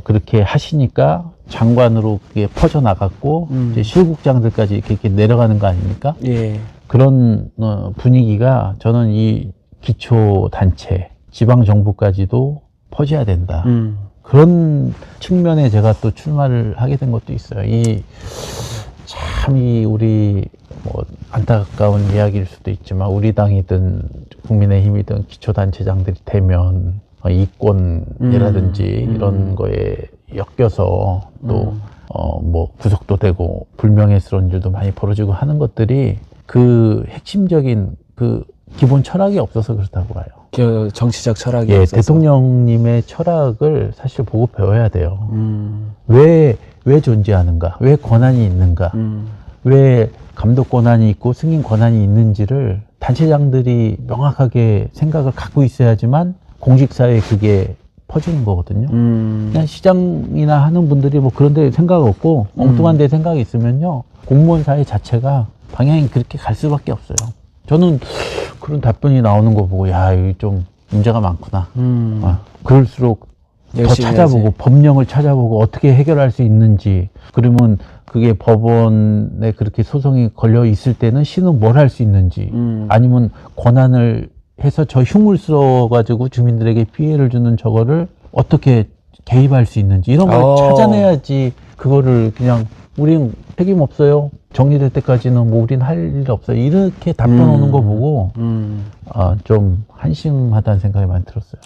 그렇게 하시니까 장관으로 그게 퍼져나갔고 이제 실국장들까지 이렇게 내려가는 거 아닙니까? 예. 그런 분위기가 저는 이 기초단체 지방정부까지도 퍼져야 된다. 그런 측면에 제가 또 출마를 하게 된 것도 있어요. 참 우리 뭐 안타까운 이야기일 수도 있지만 우리 당이든 국민의힘이든 기초단체장들이 되면 이권이라든지 이런 거에 엮여서 또 뭐 구속도 되고 불명예스러운 일도 많이 벌어지고 하는 것들이 그 핵심적인 그 기본 철학이 없어서 그렇다고 봐요. 정치적 철학이 예, 없어서. 대통령님의 철학을 사실 보고 배워야 돼요. 왜 존재하는가? 왜 권한이 있는가? 왜 감독 권한이 있고 승인 권한이 있는지를 단체장들이 명확하게 생각을 갖고 있어야지만 공직사회에 그게 퍼지는 거거든요. 그냥 시장이나 하는 분들이 뭐 그런 데 생각 없고 엉뚱한 데 생각이 있으면요. 공무원 사회 자체가 방향이 그렇게 갈 수밖에 없어요. 저는 그런 답변이 나오는 거 보고 야, 이거 좀 문제가 많구나. 그럴수록 더 찾아보고 해야지. 법령을 찾아보고 어떻게 해결할 수 있는지 그러면 그게 법원에 그렇게 소송이 걸려 있을 때는 시는 뭘 할 수 있는지 아니면 권한을 해서 저 흉물스러워 가지고 주민들에게 피해를 주는 저거를 어떻게 개입할 수 있는지 이런 걸 찾아내야지. 그거를 그냥 우린 책임 없어요, 정리될 때까지는 뭐 우린 할 일 없어요 이렇게 답변 오는 거 보고 좀 한심하다는 생각이 많이 들었어요.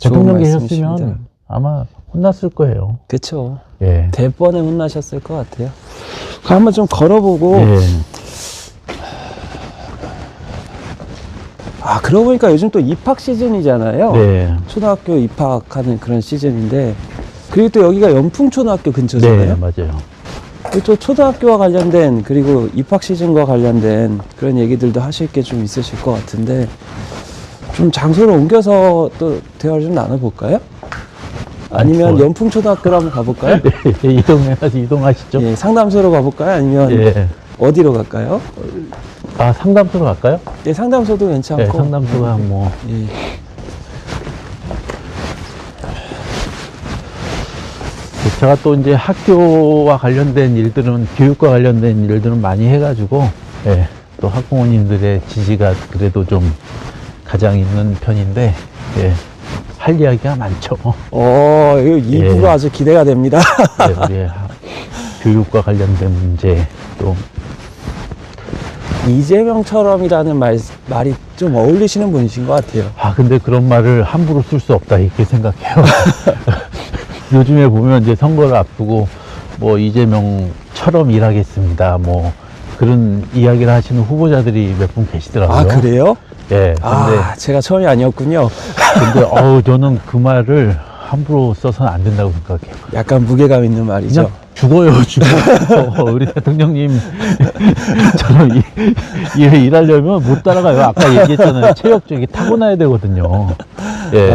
대통령 계셨으면 아마 혼났을 거예요. 그렇죠. 예. 대번에 혼나셨을 것 같아요. 한번 좀 걸어보고. 예. 그러고 보니까 요즘 또 입학 시즌이잖아요. 네. 초등학교 입학하는 그런 시즌인데, 그리고 또 여기가 연풍초등학교 네, 근처잖아요. 맞아요. 그리고 또 초등학교와 관련된, 그리고 입학 시즌과 관련된 그런 얘기들도 하실 게 좀 있으실 것 같은데, 좀 장소를 옮겨서 또 대화를 좀 나눠볼까요? 아니면 연풍초등학교로 한번 가볼까요? 네, 이동하시죠. 예, 상담소로 가볼까요? 아니면 예. 어디로 갈까요? 상담소로 갈까요? 예, 상담소도 괜찮고. 네, 상담소가 뭐. 예. 제가 또 이제 학교와 관련된 일들은, 교육과 관련된 일들은 많이 해가지고, 예, 또 학부모님들의 지지가 그래도 좀 가장 있는 편인데, 예, 할 이야기가 많죠. 이 부가 아주 기대가 됩니다. 네, 우리 교육과 관련된 문제, 또, 이재명처럼이라는 말이 좀 어울리시는 분이신 것 같아요. 근데 그런 말을 함부로 쓸 수 없다, 이렇게 생각해요. 요즘에 보면 이제 선거를 앞두고, 뭐, 이재명처럼 일하겠습니다. 뭐, 그런 이야기를 하시는 후보자들이 몇 분 계시더라고요. 아, 그래요? 예. 근데, 제가 처음이 아니었군요. 저는 그 말을 함부로 써서는 안 된다고 생각해요. 약간 무게감 있는 말이죠. 그냥 죽어요, 죽어. 우리 대통령님처럼 일하려면 못 따라가요. 아까 얘기했잖아요. 체력적이 타고나야 되거든요. 예.